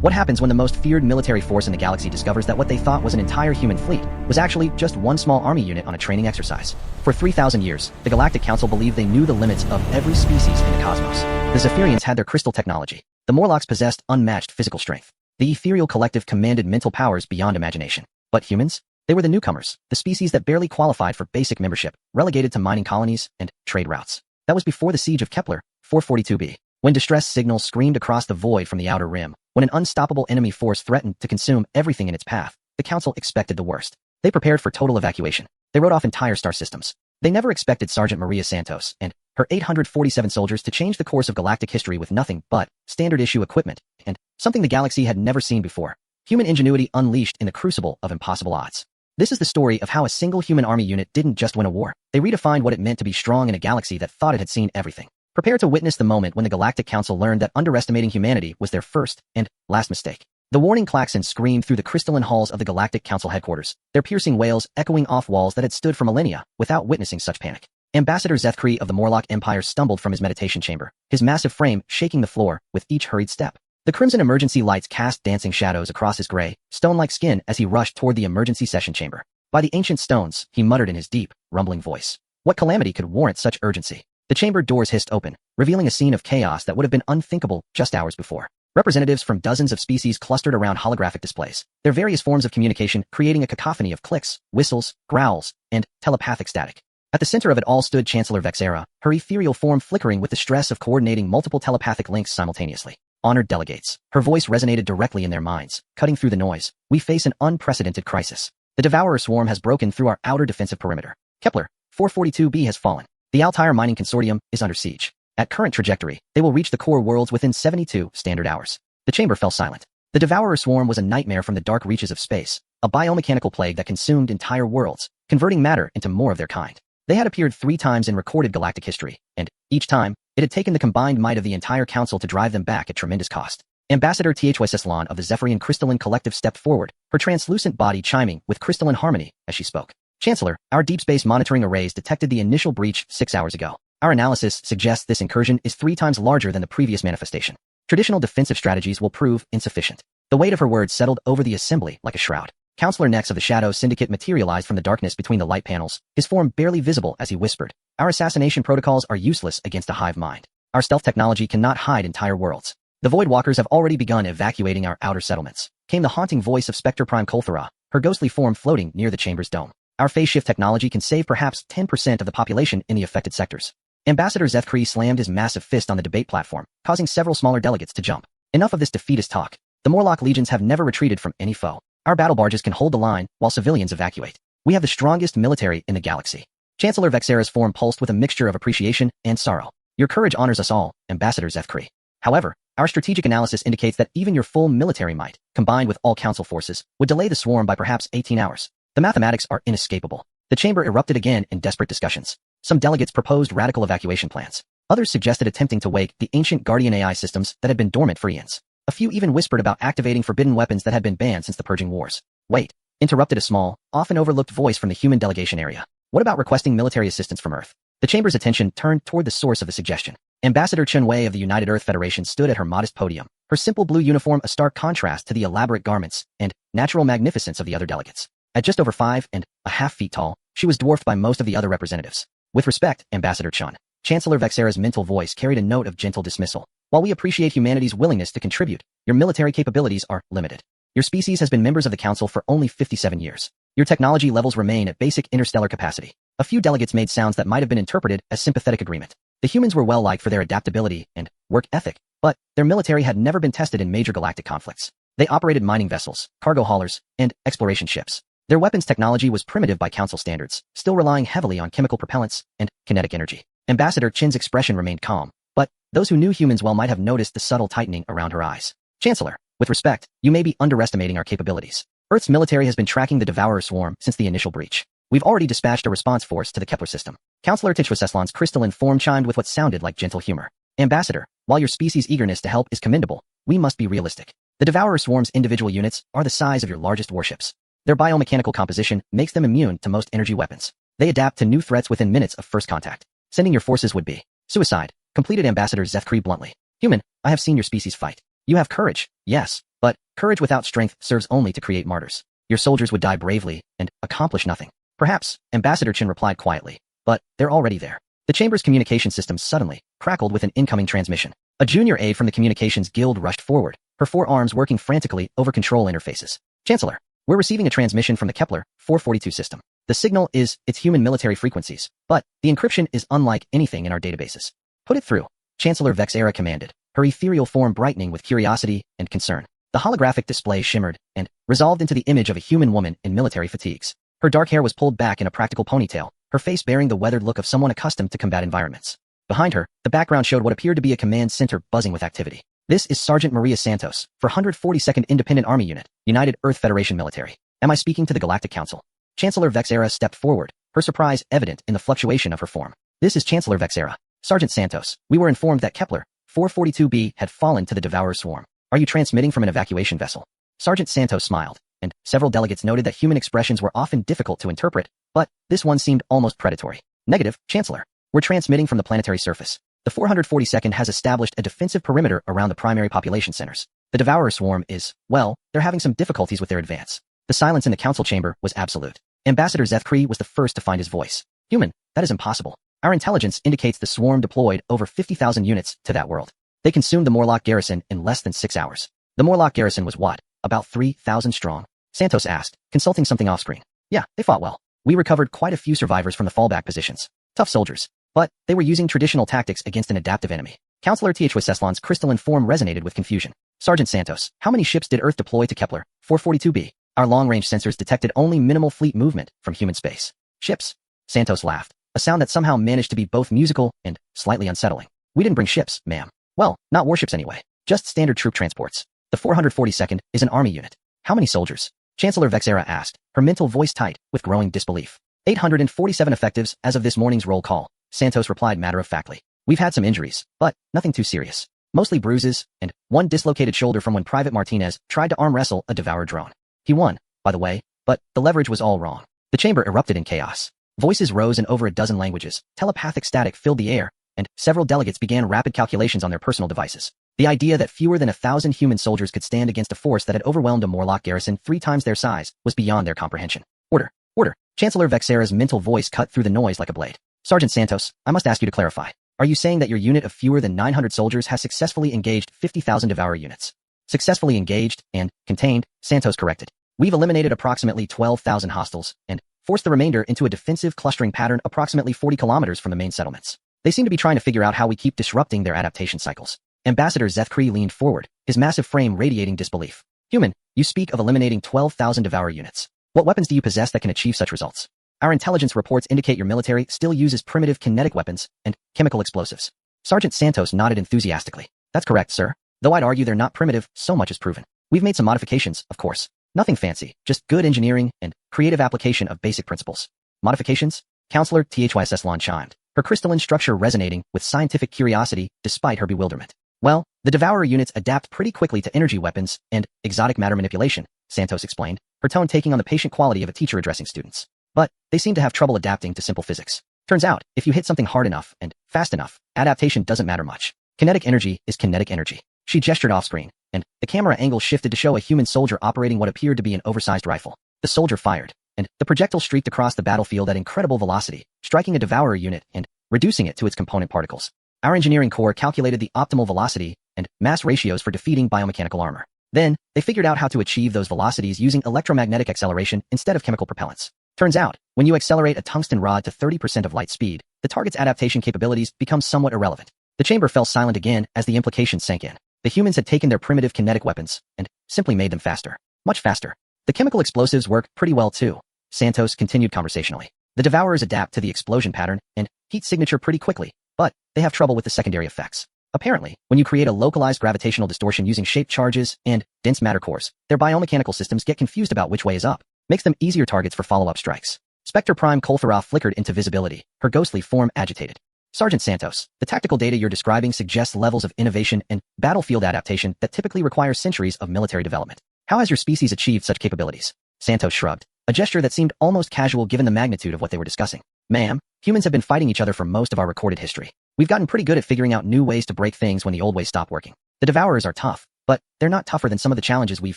What happens when the most feared military force in the galaxy discovers that what they thought was an entire human fleet was actually just one small army unit on a training exercise? For 3,000 years, the Galactic Council believed they knew the limits of every species in the cosmos. The Zephyrians had their crystal technology. The Morlocks possessed unmatched physical strength. The Ethereal Collective commanded mental powers beyond imagination. But humans? They were the newcomers, the species that barely qualified for basic membership, relegated to mining colonies and trade routes. That was before the siege of Kepler, 442b. When distress signals screamed across the void from the outer rim, when an unstoppable enemy force threatened to consume everything in its path, the Council expected the worst. They prepared for total evacuation. They wrote off entire star systems. They never expected Sergeant Maria Santos and her 847 soldiers to change the course of galactic history with nothing but standard-issue equipment and something the galaxy had never seen before. Human ingenuity unleashed in the crucible of impossible odds. This is the story of how a single human army unit didn't just win a war. They redefined what it meant to be strong in a galaxy that thought it had seen everything. Prepare to witness the moment when the Galactic Council learned that underestimating humanity was their first and last mistake. The warning klaxons screamed through the crystalline halls of the Galactic Council headquarters, their piercing wails echoing off walls that had stood for millennia without witnessing such panic. Ambassador Zethkri of the Morlock Empire stumbled from his meditation chamber, his massive frame shaking the floor with each hurried step. The crimson emergency lights cast dancing shadows across his gray, stone-like skin as he rushed toward the emergency session chamber. By the ancient stones, he muttered in his deep, rumbling voice. What calamity could warrant such urgency? The chamber doors hissed open, revealing a scene of chaos that would have been unthinkable just hours before. Representatives from dozens of species clustered around holographic displays, their various forms of communication creating a cacophony of clicks, whistles, growls, and telepathic static. At the center of it all stood Chancellor Vexera, her ethereal form flickering with the stress of coordinating multiple telepathic links simultaneously. Honored delegates, her voice resonated directly in their minds, cutting through the noise. We face an unprecedented crisis. The Devourer swarm has broken through our outer defensive perimeter. Kepler, 442b has fallen. The Altair Mining Consortium is under siege. At current trajectory, they will reach the core worlds within 72 standard hours. The chamber fell silent. The Devourer swarm was a nightmare from the dark reaches of space, a biomechanical plague that consumed entire worlds, converting matter into more of their kind. They had appeared 3 times in recorded galactic history, and each time, it had taken the combined might of the entire council to drive them back at tremendous cost. Ambassador HFY Seslan of the Zephyrian Crystalline Collective stepped forward, her translucent body chiming with crystalline harmony as she spoke. Chancellor, our deep space monitoring arrays detected the initial breach 6 hours ago. Our analysis suggests this incursion is 3 times larger than the previous manifestation. Traditional defensive strategies will prove insufficient. The weight of her words settled over the assembly like a shroud. Counselor Nex of the Shadow Syndicate materialized from the darkness between the light panels, his form barely visible as he whispered, Our assassination protocols are useless against a hive mind. Our stealth technology cannot hide entire worlds. The Voidwalkers have already begun evacuating our outer settlements. Came the haunting voice of Spectre Prime Kolthara, her ghostly form floating near the chamber's dome. Our phase shift technology can save perhaps 10% of the population in the affected sectors. Ambassador Zethkri slammed his massive fist on the debate platform, causing several smaller delegates to jump. Enough of this defeatist talk. The Morlock legions have never retreated from any foe. Our battle barges can hold the line while civilians evacuate. We have the strongest military in the galaxy. Chancellor Vexera's form pulsed with a mixture of appreciation and sorrow. Your courage honors us all, Ambassador Zethkri. However, our strategic analysis indicates that even your full military might, combined with all council forces, would delay the swarm by perhaps 18 hours. The mathematics are inescapable. The chamber erupted again in desperate discussions. Some delegates proposed radical evacuation plans. Others suggested attempting to wake the ancient Guardian AI systems that had been dormant for eons. A few even whispered about activating forbidden weapons that had been banned since the Purging Wars. Wait, interrupted a small, often overlooked voice from the human delegation area. What about requesting military assistance from Earth? The chamber's attention turned toward the source of the suggestion. Ambassador Chen Wei of the United Earth Federation stood at her modest podium, her simple blue uniform a stark contrast to the elaborate garments and natural magnificence of the other delegates. At just over 5.5 feet tall, she was dwarfed by most of the other representatives. With respect, Ambassador Chun, Chancellor Vexera's mental voice carried a note of gentle dismissal. While we appreciate humanity's willingness to contribute, your military capabilities are limited. Your species has been members of the Council for only 57 years. Your technology levels remain at basic interstellar capacity. A few delegates made sounds that might have been interpreted as sympathetic agreement. The humans were well liked for their adaptability and work ethic, but their military had never been tested in major galactic conflicts. They operated mining vessels, cargo haulers, and exploration ships. Their weapons technology was primitive by Council standards, still relying heavily on chemical propellants and kinetic energy. Ambassador Chin's expression remained calm, but those who knew humans well might have noticed the subtle tightening around her eyes. Chancellor, with respect, you may be underestimating our capabilities. Earth's military has been tracking the Devourer swarm since the initial breach. We've already dispatched a response force to the Kepler system. Counselor HFY Seslan's crystalline form chimed with what sounded like gentle humor. Ambassador, while your species' eagerness to help is commendable, we must be realistic. The Devourer swarm's individual units are the size of your largest warships. Their biomechanical composition makes them immune to most energy weapons. They adapt to new threats within minutes of first contact. Sending your forces would be suicide, completed Ambassador Zethkri bluntly. Human, I have seen your species fight. You have courage, yes, but Courage without strength serves only to create martyrs. Your soldiers would die bravely and accomplish nothing. Perhaps, Ambassador Chin replied quietly, but they're already there. The chamber's communication system suddenly crackled with an incoming transmission. A junior aide from the communications guild rushed forward, her four arms working frantically over control interfaces. Chancellor, we're receiving a transmission from the Kepler 442 system. The signal is its human military frequencies, but the encryption is unlike anything in our databases. Put it through, Chancellor Vexera commanded, her ethereal form brightening with curiosity and concern. The holographic display shimmered and resolved into the image of a human woman in military fatigues. Her dark hair was pulled back in a practical ponytail, her face bearing the weathered look of someone accustomed to combat environments. Behind her, the background showed what appeared to be a command center buzzing with activity. This is Sergeant Maria Santos, for 142nd Independent Army Unit, United Earth Federation Military. Am I speaking to the Galactic Council? Chancellor Vexera stepped forward, her surprise evident in the fluctuation of her form. This is Chancellor Vexera. Sergeant Santos, we were informed that Kepler 442b had fallen to the Devourer swarm. Are you transmitting from an evacuation vessel? Sergeant Santos smiled, and several delegates noted that human expressions were often difficult to interpret, but this one seemed almost predatory. Negative, Chancellor. We're transmitting from the planetary surface. The 442nd has established a defensive perimeter around the primary population centers. The Devourer swarm is, well, they're having some difficulties with their advance. The silence in the council chamber was absolute. Ambassador Zethkree was the first to find his voice. Human, that is impossible. Our intelligence indicates the swarm deployed over 50,000 units to that world. They consumed the Morlock garrison in less than 6 hours. The Morlock garrison was what? About 3,000 strong? Santos asked, consulting something off-screen. Yeah, they fought well. We recovered quite a few survivors from the fallback positions. Tough soldiers. But they were using traditional tactics against an adaptive enemy. Counselor HFY Sesslon's crystalline form resonated with confusion. Sergeant Santos, how many ships did Earth deploy to Kepler 442b? Our long-range sensors detected only minimal fleet movement from human space. Ships? Santos laughed, a sound that somehow managed to be both musical and slightly unsettling. We didn't bring ships, ma'am. Well, not warships anyway. Just standard troop transports. The 442nd is an army unit. How many soldiers? Chancellor Vexera asked, her mental voice tight with growing disbelief. 847 effectives as of this morning's roll call, Santos replied matter-of-factly. We've had some injuries, but nothing too serious. Mostly bruises, and one dislocated shoulder from when Private Martinez tried to arm wrestle a Devourer drone. He won, by the way, but the leverage was all wrong. The chamber erupted in chaos. Voices rose in over a dozen languages, telepathic static filled the air, and several delegates began rapid calculations on their personal devices. The idea that fewer than 1,000 human soldiers could stand against a force that had overwhelmed a Morlock garrison 3 times their size was beyond their comprehension. Order, order. Chancellor Vexera's mental voice cut through the noise like a blade. Sergeant Santos, I must ask you to clarify. Are you saying that your unit of fewer than 900 soldiers has successfully engaged 50,000 Devourer units? Successfully engaged and contained, Santos corrected. We've eliminated approximately 12,000 hostiles and forced the remainder into a defensive clustering pattern approximately 40 kilometers from the main settlements. They seem to be trying to figure out how we keep disrupting their adaptation cycles. Ambassador Zethkree leaned forward, his massive frame radiating disbelief. Human, you speak of eliminating 12,000 Devourer units. What weapons do you possess that can achieve such results? Our intelligence reports indicate your military still uses primitive kinetic weapons and chemical explosives. Sergeant Santos nodded enthusiastically. That's correct, sir. Though I'd argue they're not primitive, so much is proven. We've made some modifications, of course. Nothing fancy, just good engineering and creative application of basic principles. Modifications? Counselor HFY Sesslon chimed, her crystalline structure resonating with scientific curiosity despite her bewilderment. Well, the Devourer units adapt pretty quickly to energy weapons and exotic matter manipulation, Santos explained, her tone taking on the patient quality of a teacher addressing students. But they seem to have trouble adapting to simple physics. Turns out, if you hit something hard enough and fast enough, adaptation doesn't matter much. Kinetic energy is kinetic energy. She gestured off-screen, and the camera angle shifted to show a human soldier operating what appeared to be an oversized rifle. The soldier fired, and the projectile streaked across the battlefield at incredible velocity, striking a Devourer unit and reducing it to its component particles. Our engineering core calculated the optimal velocity and mass ratios for defeating biomechanical armor. Then, they figured out how to achieve those velocities using electromagnetic acceleration instead of chemical propellants. Turns out, when you accelerate a tungsten rod to 30% of light speed, the target's adaptation capabilities become somewhat irrelevant. The chamber fell silent again as the implications sank in. The humans had taken their primitive kinetic weapons and simply made them faster. Much faster. The chemical explosives work pretty well too, Santos continued conversationally. The Devourers adapt to the explosion pattern and heat signature pretty quickly, but they have trouble with the secondary effects. Apparently, when you create a localized gravitational distortion using shaped charges and dense matter cores, their biomechanical systems get confused about which way is up. Makes them easier targets for follow-up strikes. Spectre Prime Koltharov flickered into visibility, her ghostly form agitated. Sergeant Santos, the tactical data you're describing suggests levels of innovation and battlefield adaptation that typically require centuries of military development. How has your species achieved such capabilities? Santos shrugged, a gesture that seemed almost casual given the magnitude of what they were discussing. Ma'am, humans have been fighting each other for most of our recorded history. We've gotten pretty good at figuring out new ways to break things when the old ways stop working. The Devourers are tough, but they're not tougher than some of the challenges we've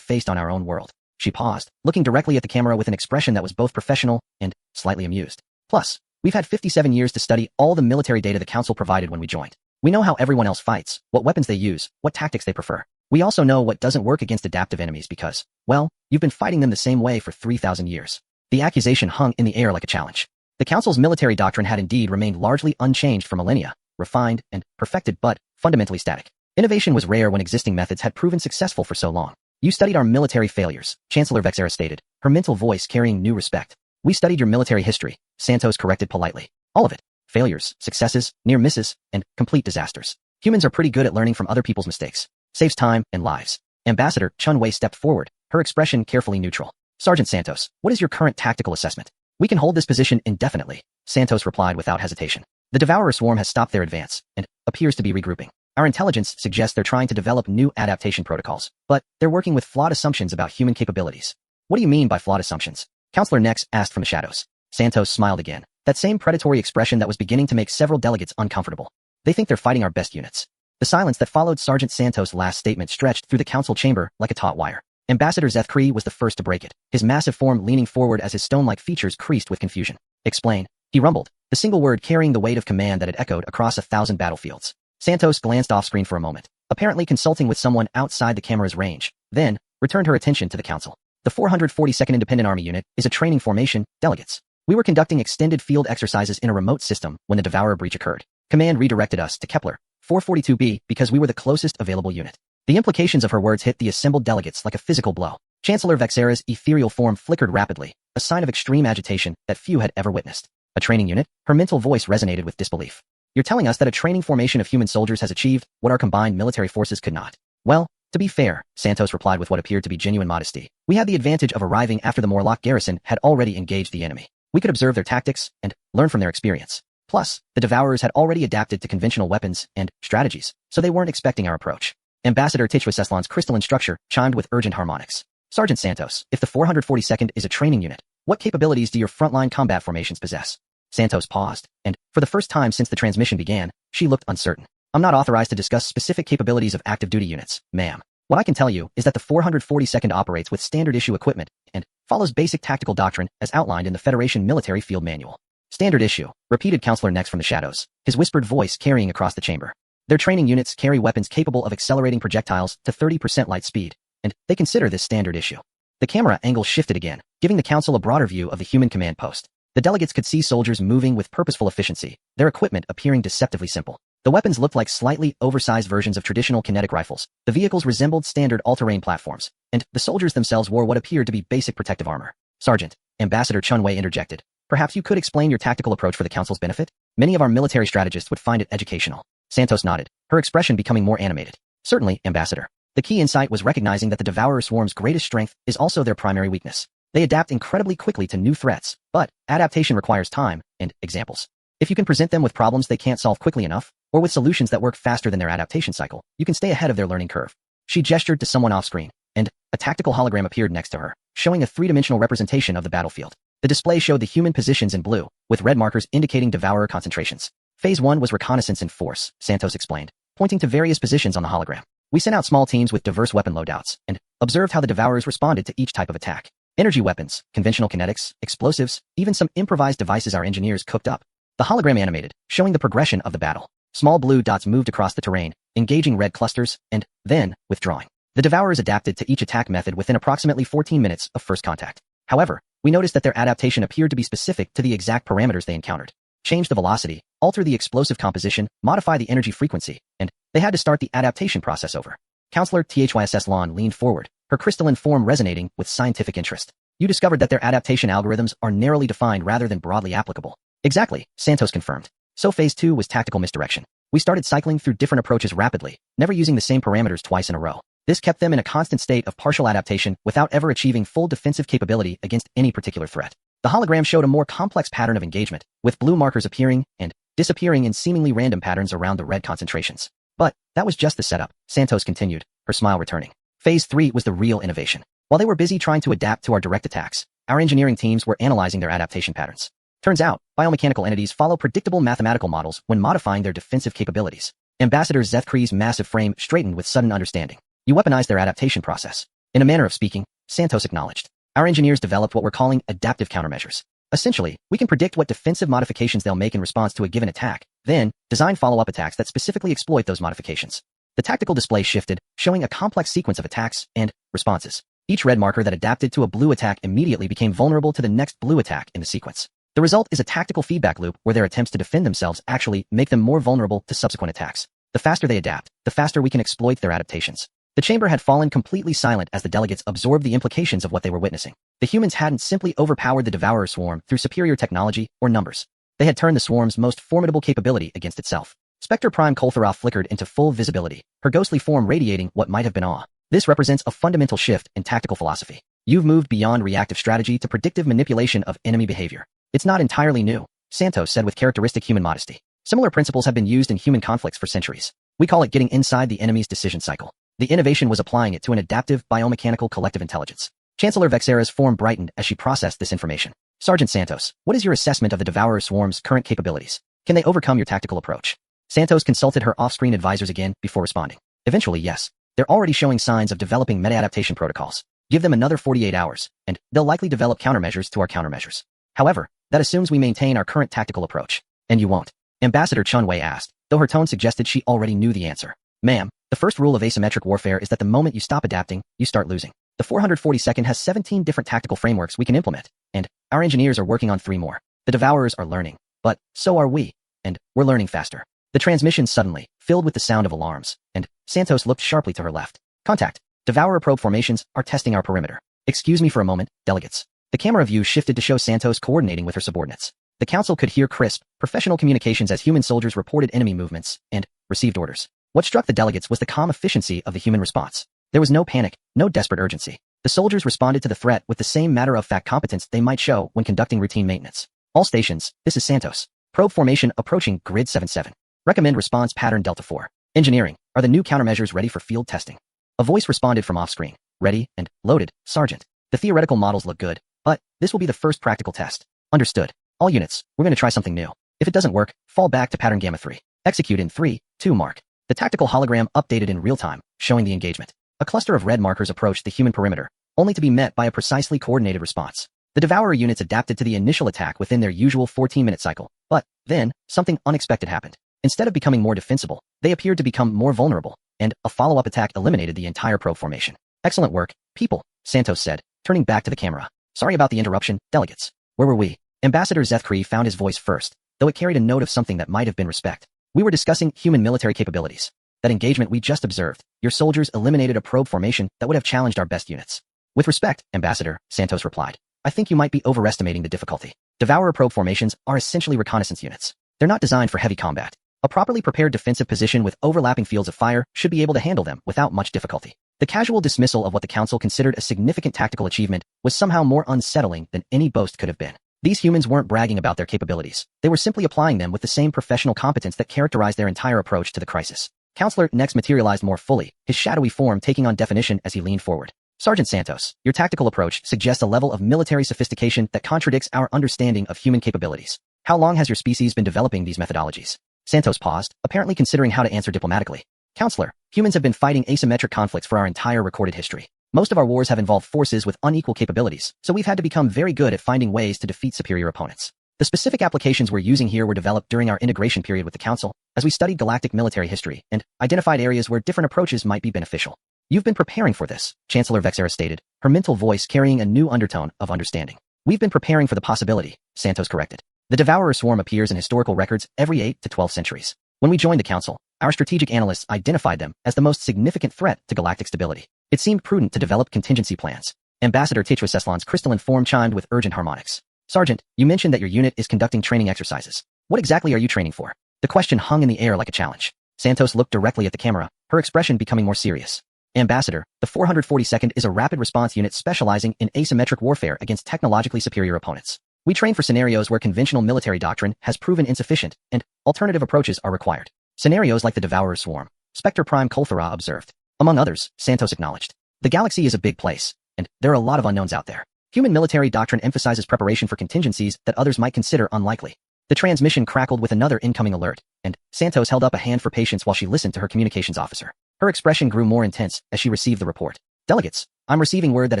faced on our own world. She paused, looking directly at the camera with an expression that was both professional and slightly amused. Plus, we've had 57 years to study all the military data the Council provided when we joined. We know how everyone else fights, what weapons they use, what tactics they prefer. We also know what doesn't work against adaptive enemies because, well, you've been fighting them the same way for 3,000 years. The accusation hung in the air like a challenge. The Council's military doctrine had indeed remained largely unchanged for millennia, refined and perfected but fundamentally static. Innovation was rare when existing methods had proven successful for so long. You studied our military failures, Chancellor Vexera stated, her mental voice carrying new respect. We studied your military history, Santos corrected politely. All of it. Failures, successes, near misses, and complete disasters. Humans are pretty good at learning from other people's mistakes. Saves time and lives. Ambassador Chun Wei stepped forward, her expression carefully neutral. Sergeant Santos, what is your current tactical assessment? We can hold this position indefinitely, Santos replied without hesitation. The Devourer swarm has stopped their advance, and appears to be regrouping. Our intelligence suggests they're trying to develop new adaptation protocols, but they're working with flawed assumptions about human capabilities. What do you mean by flawed assumptions? Counselor Nex asked from the shadows. Santos smiled again, that same predatory expression that was beginning to make several delegates uncomfortable. They think they're fighting our best units. The silence that followed Sergeant Santos' last statement stretched through the council chamber like a taut wire. Ambassador Zethkree was the first to break it, his massive form leaning forward as his stone-like features creased with confusion. Explain, he rumbled, the single word carrying the weight of command that had echoed across 1,000 battlefields. Santos glanced off-screen for a moment, apparently consulting with someone outside the camera's range, then returned her attention to the council. The 442nd Independent Army Unit is a training formation, delegates. We were conducting extended field exercises in a remote system when the Devourer breach occurred. Command redirected us to Kepler 442b because we were the closest available unit. The implications of her words hit the assembled delegates like a physical blow. Chancellor Vexera's ethereal form flickered rapidly, a sign of extreme agitation that few had ever witnessed. A training unit? Her mental voice resonated with disbelief. You're telling us that a training formation of human soldiers has achieved what our combined military forces could not? Well, to be fair, Santos replied with what appeared to be genuine modesty. We had the advantage of arriving after the Morlock garrison had already engaged the enemy. We could observe their tactics and learn from their experience. Plus, the Devourers had already adapted to conventional weapons and strategies, so they weren't expecting our approach. Ambassador Tichwa crystalline structure chimed with urgent harmonics. Sergeant Santos, if the 442nd is a training unit, what capabilities do your frontline combat formations possess? Santos paused, and, for the first time since the transmission began, she looked uncertain. I'm not authorized to discuss specific capabilities of active duty units, ma'am. What I can tell you is that the 442nd operates with standard issue equipment and follows basic tactical doctrine as outlined in the Federation Military Field Manual. Standard issue, repeated Counselor Nex from the shadows, his whispered voice carrying across the chamber. Their training units carry weapons capable of accelerating projectiles to 30% light speed, and they consider this standard issue. The camera angle shifted again, giving the council a broader view of the human command post. The delegates could see soldiers moving with purposeful efficiency, their equipment appearing deceptively simple. The weapons looked like slightly oversized versions of traditional kinetic rifles. The vehicles resembled standard all-terrain platforms, and the soldiers themselves wore what appeared to be basic protective armor. Sergeant, Ambassador Chun Wei interjected. Perhaps you could explain your tactical approach for the council's benefit? Many of our military strategists would find it educational. Santos nodded, her expression becoming more animated. Certainly, Ambassador. The key insight was recognizing that the Devourer swarm's greatest strength is also their primary weakness. They adapt incredibly quickly to new threats, but adaptation requires time and examples. If you can present them with problems they can't solve quickly enough, or with solutions that work faster than their adaptation cycle, you can stay ahead of their learning curve. She gestured to someone off-screen, and a tactical hologram appeared next to her, showing a three-dimensional representation of the battlefield. The display showed the human positions in blue, with red markers indicating Devourer concentrations. Phase 1 was reconnaissance in force, Santos explained, pointing to various positions on the hologram. We sent out small teams with diverse weapon loadouts, and observed how the Devourers responded to each type of attack. Energy weapons, conventional kinetics, explosives, even some improvised devices our engineers cooked up. The hologram animated, showing the progression of the battle. Small blue dots moved across the terrain, engaging red clusters, and then withdrawing. The Devourers adapted to each attack method within approximately 14 minutes of first contact. However, we noticed that their adaptation appeared to be specific to the exact parameters they encountered. Change the velocity, alter the explosive composition, modify the energy frequency, and they had to start the adaptation process over. Counselor THYSS Lon leaned forward, her crystalline form resonating with scientific interest. You discovered that their adaptation algorithms are narrowly defined rather than broadly applicable. Exactly, Santos confirmed. So phase 2 was tactical misdirection. We started cycling through different approaches rapidly, never using the same parameters twice in a row. This kept them in a constant state of partial adaptation without ever achieving full defensive capability against any particular threat. The hologram showed a more complex pattern of engagement, with blue markers appearing and disappearing in seemingly random patterns around the red concentrations. But that was just the setup, Santos continued, her smile returning. Phase 3 was the real innovation. While they were busy trying to adapt to our direct attacks, our engineering teams were analyzing their adaptation patterns. Turns out, biomechanical entities follow predictable mathematical models when modifying their defensive capabilities. Ambassador Zethkree's massive frame straightened with sudden understanding. You weaponized their adaptation process. In a manner of speaking, Santos acknowledged. Our engineers developed what we're calling adaptive countermeasures. Essentially, we can predict what defensive modifications they'll make in response to a given attack, then design follow-up attacks that specifically exploit those modifications. The tactical display shifted, showing a complex sequence of attacks and responses. Each red marker that adapted to a blue attack immediately became vulnerable to the next blue attack in the sequence. The result is a tactical feedback loop where their attempts to defend themselves actually make them more vulnerable to subsequent attacks. The faster they adapt, the faster we can exploit their adaptations. The chamber had fallen completely silent as the delegates absorbed the implications of what they were witnessing. The humans hadn't simply overpowered the Devourer swarm through superior technology or numbers. They had turned the swarm's most formidable capability against itself. Spectre Prime Kolthara flickered into full visibility, her ghostly form radiating what might have been awe. This represents a fundamental shift in tactical philosophy. You've moved beyond reactive strategy to predictive manipulation of enemy behavior. It's not entirely new, Santos said with characteristic human modesty. Similar principles have been used in human conflicts for centuries. We call it getting inside the enemy's decision cycle. The innovation was applying it to an adaptive, biomechanical collective intelligence. Chancellor Vexera's form brightened as she processed this information. Sergeant Santos, what is your assessment of the Devourer swarm's current capabilities? Can they overcome your tactical approach? Santos consulted her off-screen advisors again before responding. Eventually, yes. They're already showing signs of developing meta-adaptation protocols. Give them another 48 hours, and they'll likely develop countermeasures to our countermeasures. However, that assumes we maintain our current tactical approach. And you won't. Ambassador Chunwei asked, though her tone suggested she already knew the answer. Ma'am, the first rule of asymmetric warfare is that the moment you stop adapting, you start losing. The 442nd has 17 different tactical frameworks we can implement, and our engineers are working on 3 more. The Devourers are learning, but so are we, and we're learning faster. The transmission suddenly filled with the sound of alarms, and Santos looked sharply to her left. Contact. Devourer probe formations are testing our perimeter. Excuse me for a moment, delegates. The camera view shifted to show Santos coordinating with her subordinates. The council could hear crisp, professional communications as human soldiers reported enemy movements and received orders. What struck the delegates was the calm efficiency of the human response. There was no panic, no desperate urgency. The soldiers responded to the threat with the same matter-of-fact competence they might show when conducting routine maintenance. All stations, this is Santos. Probe formation approaching grid 77. Recommend response pattern Delta 4. Engineering, are the new countermeasures ready for field testing? A voice responded from off-screen. Ready and loaded, Sergeant. The theoretical models look good, but this will be the first practical test. Understood. All units, we're going to try something new. If it doesn't work, fall back to pattern Gamma 3. Execute in 3, 2 mark. The tactical hologram updated in real time, showing the engagement. A cluster of red markers approached the human perimeter, only to be met by a precisely coordinated response. The Devourer units adapted to the initial attack within their usual 14-minute cycle, but then, something unexpected happened. Instead of becoming more defensible, they appeared to become more vulnerable, and a follow-up attack eliminated the entire probe formation. Excellent work, people, Santos said, turning back to the camera. Sorry about the interruption, delegates. Where were we? Ambassador Zethkree found his voice first, though it carried a note of something that might have been respect. We were discussing human military capabilities. That engagement we just observed, your soldiers eliminated a probe formation that would have challenged our best units. With respect, Ambassador, Santos replied. I think you might be overestimating the difficulty. Devourer probe formations are essentially reconnaissance units. They're not designed for heavy combat. A properly prepared defensive position with overlapping fields of fire should be able to handle them without much difficulty. The casual dismissal of what the Council considered a significant tactical achievement was somehow more unsettling than any boast could have been. These humans weren't bragging about their capabilities. They were simply applying them with the same professional competence that characterized their entire approach to the crisis. Counselor next materialized more fully, his shadowy form taking on definition as he leaned forward. Sergeant Santos, your tactical approach suggests a level of military sophistication that contradicts our understanding of human capabilities. How long has your species been developing these methodologies? Santos paused, apparently considering how to answer diplomatically. Counselor, humans have been fighting asymmetric conflicts for our entire recorded history. Most of our wars have involved forces with unequal capabilities, so we've had to become very good at finding ways to defeat superior opponents. The specific applications we're using here were developed during our integration period with the Council, as we studied galactic military history and identified areas where different approaches might be beneficial. You've been preparing for this, Chancellor Vexera stated, her mental voice carrying a new undertone of understanding. We've been preparing for the possibility, Santos corrected. The Devourer swarm appears in historical records every 8 to 12 centuries. When we joined the Council, our strategic analysts identified them as the most significant threat to galactic stability. It seemed prudent to develop contingency plans. Ambassador Tetriseslan's crystalline form chimed with urgent harmonics. Sergeant, you mentioned that your unit is conducting training exercises. What exactly are you training for? The question hung in the air like a challenge. Santos looked directly at the camera, her expression becoming more serious. Ambassador, the 442nd is a rapid response unit specializing in asymmetric warfare against technologically superior opponents. We train for scenarios where conventional military doctrine has proven insufficient and alternative approaches are required. Scenarios like the Devourer swarm, Spectre Prime Kolthara observed. Among others, Santos acknowledged. The galaxy is a big place, and there are a lot of unknowns out there. Human military doctrine emphasizes preparation for contingencies that others might consider unlikely. The transmission crackled with another incoming alert, and Santos held up a hand for patience while she listened to her communications officer. Her expression grew more intense as she received the report. Delegates, I'm receiving word that a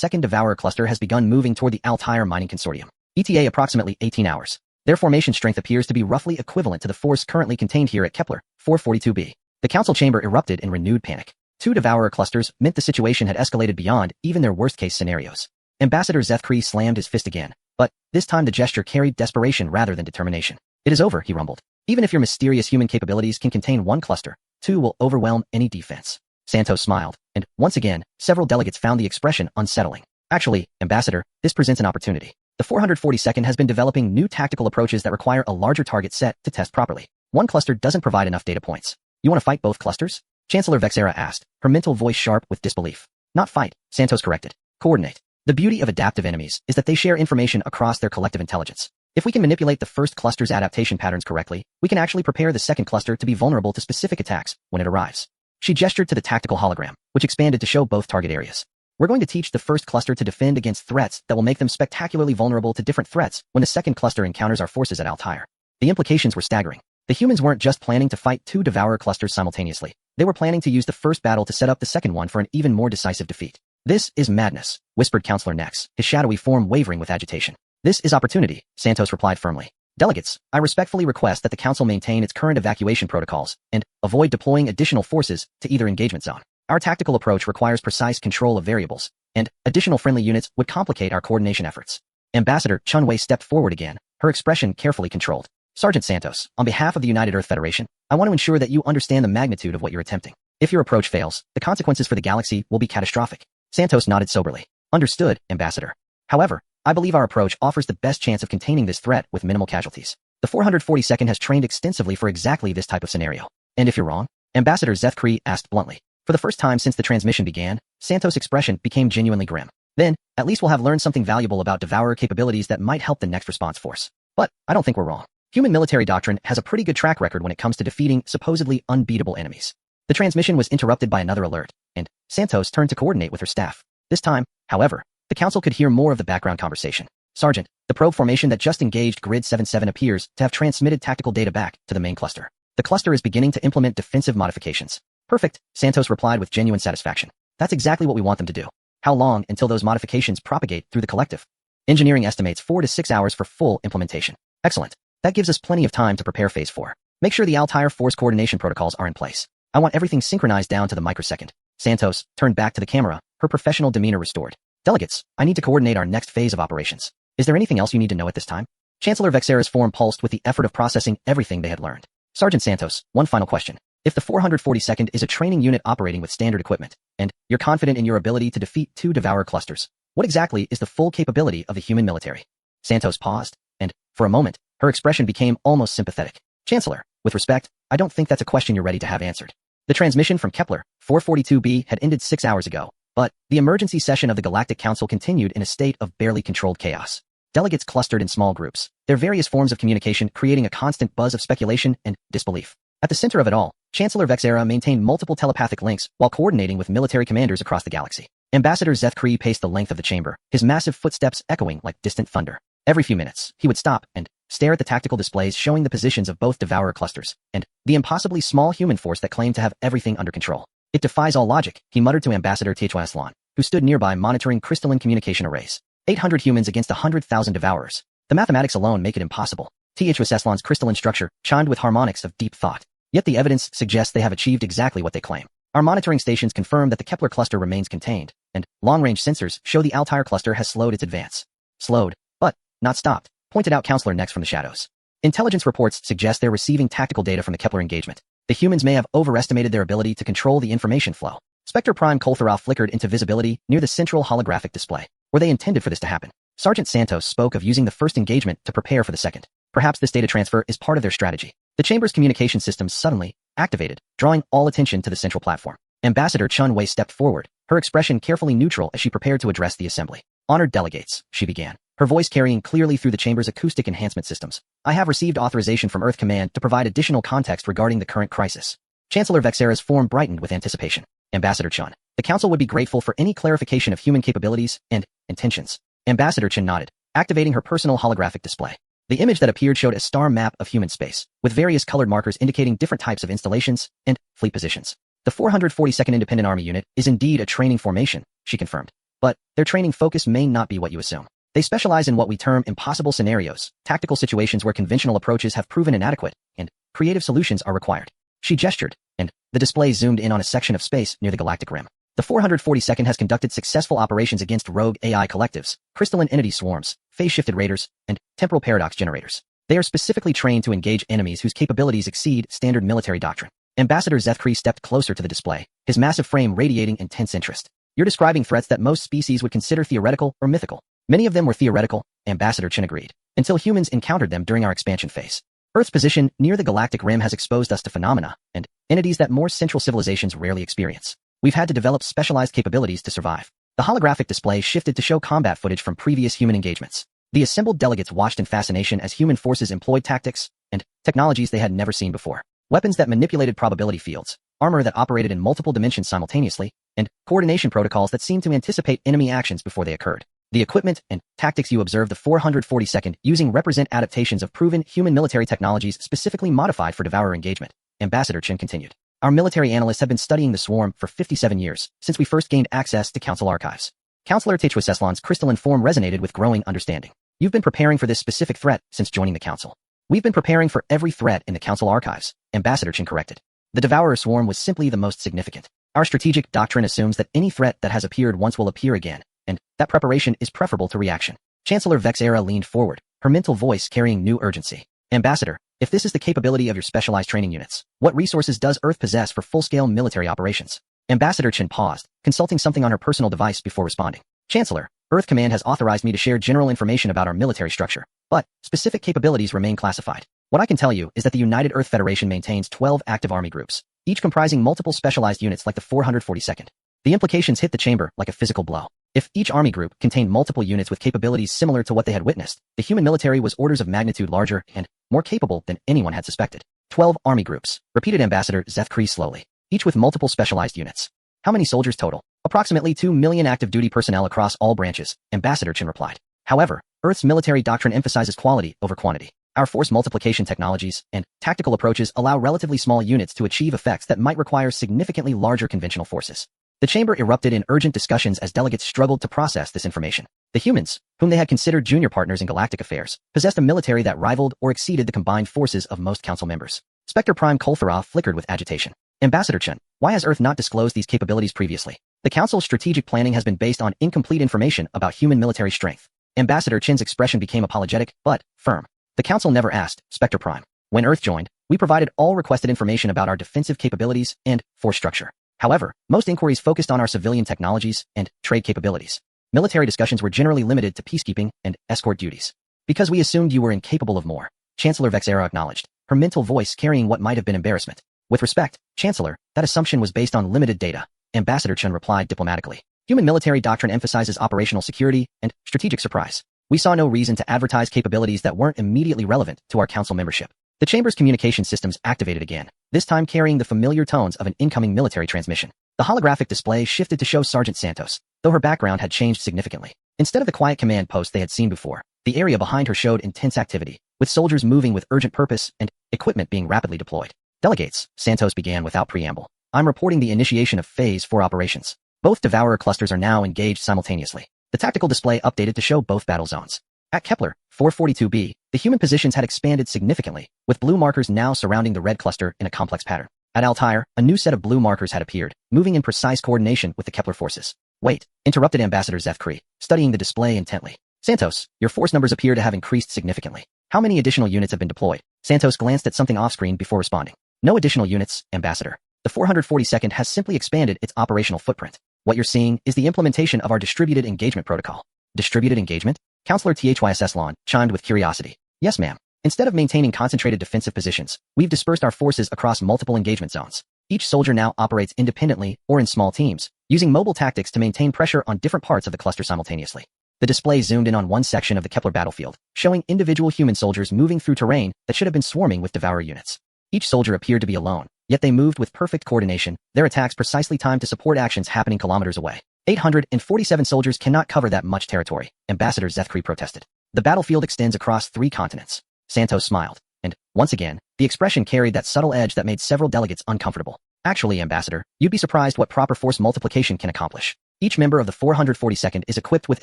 second Devourer cluster has begun moving toward the Altair Mining Consortium. ETA approximately 18 hours. Their formation strength appears to be roughly equivalent to the force currently contained here at Kepler 442b. The council chamber erupted in renewed panic. 2 Devourer clusters meant the situation had escalated beyond even their worst-case scenarios. Ambassador Zethkree slammed his fist again, but this time the gesture carried desperation rather than determination. It is over, he rumbled. Even if your mysterious human capabilities can contain 1 cluster, 2 will overwhelm any defense. Santos smiled, and once again, several delegates found the expression unsettling. Actually, Ambassador, this presents an opportunity. The 442nd has been developing new tactical approaches that require a larger target set to test properly. 1 cluster doesn't provide enough data points. You want to fight both clusters? Chancellor Vexera asked, her mental voice sharp with disbelief. Not fight, Santos corrected. Coordinate. The beauty of adaptive enemies is that they share information across their collective intelligence. If we can manipulate the first cluster's adaptation patterns correctly, we can actually prepare the second cluster to be vulnerable to specific attacks when it arrives. She gestured to the tactical hologram, which expanded to show both target areas. We're going to teach the first cluster to defend against threats that will make them spectacularly vulnerable to different threats when the second cluster encounters our forces at Altair. The implications were staggering. The humans weren't just planning to fight 2 Devourer clusters simultaneously. They were planning to use the first battle to set up the second one for an even more decisive defeat. This is madness, whispered Counselor Nex, his shadowy form wavering with agitation. This is opportunity, Santos replied firmly. Delegates, I respectfully request that the Council maintain its current evacuation protocols and avoid deploying additional forces to either engagement zone. Our tactical approach requires precise control of variables, and additional friendly units would complicate our coordination efforts. Ambassador Chunwei stepped forward again, her expression carefully controlled. Sergeant Santos, on behalf of the United Earth Federation, I want to ensure that you understand the magnitude of what you're attempting. If your approach fails, the consequences for the galaxy will be catastrophic. Santos nodded soberly. Understood, Ambassador. However, I believe our approach offers the best chance of containing this threat with minimal casualties. The 442nd has trained extensively for exactly this type of scenario. And if you're wrong? Ambassador Zethkree asked bluntly. For the first time since the transmission began, Santos' expression became genuinely grim. Then, at least we'll have learned something valuable about Devourer capabilities that might help the next response force. But, I don't think we're wrong. Human military doctrine has a pretty good track record when it comes to defeating supposedly unbeatable enemies. The transmission was interrupted by another alert, and Santos turned to coordinate with her staff. This time, however, the council could hear more of the background conversation. Sergeant, the probe formation that just engaged Grid 77 appears to have transmitted tactical data back to the main cluster. The cluster is beginning to implement defensive modifications. Perfect, Santos replied with genuine satisfaction. That's exactly what we want them to do. How long until those modifications propagate through the collective? Engineering estimates 4 to 6 hours for full implementation. Excellent. That gives us plenty of time to prepare Phase 4. Make sure the Altair force coordination protocols are in place. I want everything synchronized down to the microsecond. Santos turned back to the camera, her professional demeanor restored. Delegates, I need to coordinate our next phase of operations. Is there anything else you need to know at this time? Chancellor Vexera's form pulsed with the effort of processing everything they had learned. Sergeant Santos, one final question. If the 442nd is a training unit operating with standard equipment, and you're confident in your ability to defeat 2 Devourer clusters, what exactly is the full capability of the human military? Santos paused, and, for a moment, her expression became almost sympathetic. Chancellor, with respect, I don't think that's a question you're ready to have answered. The transmission from Kepler 442b had ended 6 hours ago, but the emergency session of the Galactic Council continued in a state of barely controlled chaos. Delegates clustered in small groups, their various forms of communication creating a constant buzz of speculation and disbelief. At the center of it all, Chancellor Vexera maintained multiple telepathic links while coordinating with military commanders across the galaxy. Ambassador Zethkree paced the length of the chamber, his massive footsteps echoing like distant thunder. Every few minutes, he would stop and stare at the tactical displays showing the positions of both Devourer clusters and the impossibly small human force that claimed to have everything under control. It defies all logic, he muttered to Ambassador HFY Aslan, who stood nearby monitoring crystalline communication arrays. 800 humans against 100,000 Devourers. The mathematics alone make it impossible. HFY Aslan's crystalline structure chimed with harmonics of deep thought. Yet the evidence suggests they have achieved exactly what they claim. Our monitoring stations confirm that the Kepler cluster remains contained, and long-range sensors show the Altair cluster has slowed its advance. Slowed, but not stopped, pointed out Counselor Nex from the shadows. Intelligence reports suggest they're receiving tactical data from the Kepler engagement. The humans may have overestimated their ability to control the information flow. Spectre Prime Kolthorov flickered into visibility near the central holographic display. Were they intended for this to happen? Sergeant Santos spoke of using the first engagement to prepare for the second. Perhaps this data transfer is part of their strategy. The chamber's communication systems suddenly activated, drawing all attention to the central platform. Ambassador Chunwei stepped forward, her expression carefully neutral as she prepared to address the assembly. Honored delegates, she began, her voice carrying clearly through the chamber's acoustic enhancement systems. I have received authorization from Earth Command to provide additional context regarding the current crisis. Chancellor Vexera's form brightened with anticipation. Ambassador Chun, the Council would be grateful for any clarification of human capabilities and intentions. Ambassador Chun nodded, activating her personal holographic display. The image that appeared showed a star map of human space, with various colored markers indicating different types of installations and fleet positions. The 442nd Independent Army Unit is indeed a training formation, she confirmed. But their training focus may not be what you assume. They specialize in what we term impossible scenarios, tactical situations where conventional approaches have proven inadequate, and creative solutions are required. She gestured, and the display zoomed in on a section of space near the galactic rim. The 442nd has conducted successful operations against rogue AI collectives, crystalline entity swarms, phase-shifted raiders, and temporal paradox generators. They are specifically trained to engage enemies whose capabilities exceed standard military doctrine. Ambassador Zethkri stepped closer to the display, his massive frame radiating intense interest. You're describing threats that most species would consider theoretical or mythical. Many of them were theoretical, Ambassador Chen agreed, until humans encountered them during our expansion phase. Earth's position near the galactic rim has exposed us to phenomena and entities that more central civilizations rarely experience. We've had to develop specialized capabilities to survive. The holographic display shifted to show combat footage from previous human engagements. The assembled delegates watched in fascination as human forces employed tactics and technologies they had never seen before. Weapons that manipulated probability fields, armor that operated in multiple dimensions simultaneously, and coordination protocols that seemed to anticipate enemy actions before they occurred. The equipment and tactics you observed the 442nd using represent adaptations of proven human military technologies specifically modified for Devourer engagement, Ambassador Chen continued. Our military analysts have been studying the swarm for 57 years, since we first gained access to Council archives. Counselor Techuaseslon's crystalline form resonated with growing understanding. You've been preparing for this specific threat since joining the Council. We've been preparing for every threat in the Council archives, Ambassador Chen corrected. The Devourer swarm was simply the most significant. Our strategic doctrine assumes that any threat that has appeared once will appear again, and that preparation is preferable to reaction. Chancellor Vexera leaned forward, her mental voice carrying new urgency. Ambassador, if this is the capability of your specialized training units, what resources does Earth possess for full-scale military operations? Ambassador Chen paused, consulting something on her personal device before responding. Chancellor, Earth Command has authorized me to share general information about our military structure, but specific capabilities remain classified. What I can tell you is that the United Earth Federation maintains 12 active army groups, each comprising multiple specialized units like the 442nd. The implications hit the chamber like a physical blow. If each army group contained multiple units with capabilities similar to what they had witnessed, the human military was orders of magnitude larger and more capable than anyone had suspected. 12 army groups, repeated Ambassador Zethkri slowly, each with multiple specialized units. How many soldiers total? Approximately 2 million active duty personnel across all branches, Ambassador Chen replied. However, Earth's military doctrine emphasizes quality over quantity. Our force multiplication technologies and tactical approaches allow relatively small units to achieve effects that might require significantly larger conventional forces. The chamber erupted in urgent discussions as delegates struggled to process this information. The humans, whom they had considered junior partners in galactic affairs, possessed a military that rivaled or exceeded the combined forces of most council members. Spectre Prime Kolthara flickered with agitation. Ambassador Chen, why has Earth not disclosed these capabilities previously? The Council's strategic planning has been based on incomplete information about human military strength. Ambassador Chen's expression became apologetic, but firm. The Council never asked, Spectre Prime. When Earth joined, we provided all requested information about our defensive capabilities and force structure. However, most inquiries focused on our civilian technologies and trade capabilities. Military discussions were generally limited to peacekeeping and escort duties. Because we assumed you were incapable of more, Chancellor Vexera acknowledged, her mental voice carrying what might have been embarrassment. With respect, Chancellor, that assumption was based on limited data, Ambassador Chen replied diplomatically. Human military doctrine emphasizes operational security and strategic surprise. We saw no reason to advertise capabilities that weren't immediately relevant to our council membership. The chamber's communication systems activated again, this time carrying the familiar tones of an incoming military transmission. The holographic display shifted to show Sergeant Santos, though her background had changed significantly. Instead of the quiet command post they had seen before, the area behind her showed intense activity, with soldiers moving with urgent purpose and equipment being rapidly deployed. Delegates, Santos began without preamble. I'm reporting the initiation of Phase 4 operations. Both Devourer clusters are now engaged simultaneously. The tactical display updated to show both battle zones. At Kepler, 442b, the human positions had expanded significantly, with blue markers now surrounding the red cluster in a complex pattern. At Altair, a new set of blue markers had appeared, moving in precise coordination with the Kepler forces. Wait, interrupted Ambassador Zethkri, studying the display intently. Santos, your force numbers appear to have increased significantly. How many additional units have been deployed? Santos glanced at something off-screen before responding. No additional units, Ambassador. The 442nd has simply expanded its operational footprint. What you're seeing is the implementation of our distributed engagement protocol. Distributed engagement? Counselor Techuaseslon chimed with curiosity. Yes, ma'am. Instead of maintaining concentrated defensive positions, we've dispersed our forces across multiple engagement zones. Each soldier now operates independently or in small teams, using mobile tactics to maintain pressure on different parts of the cluster simultaneously. The display zoomed in on one section of the Kepler battlefield, showing individual human soldiers moving through terrain that should have been swarming with Devourer units. Each soldier appeared to be alone, yet they moved with perfect coordination, their attacks precisely timed to support actions happening kilometers away. 847 soldiers cannot cover that much territory, Ambassador Zethkri protested. The battlefield extends across 3 continents. Santos smiled, and, once again, the expression carried that subtle edge that made several delegates uncomfortable. Actually, Ambassador, you'd be surprised what proper force multiplication can accomplish. Each member of the 442nd is equipped with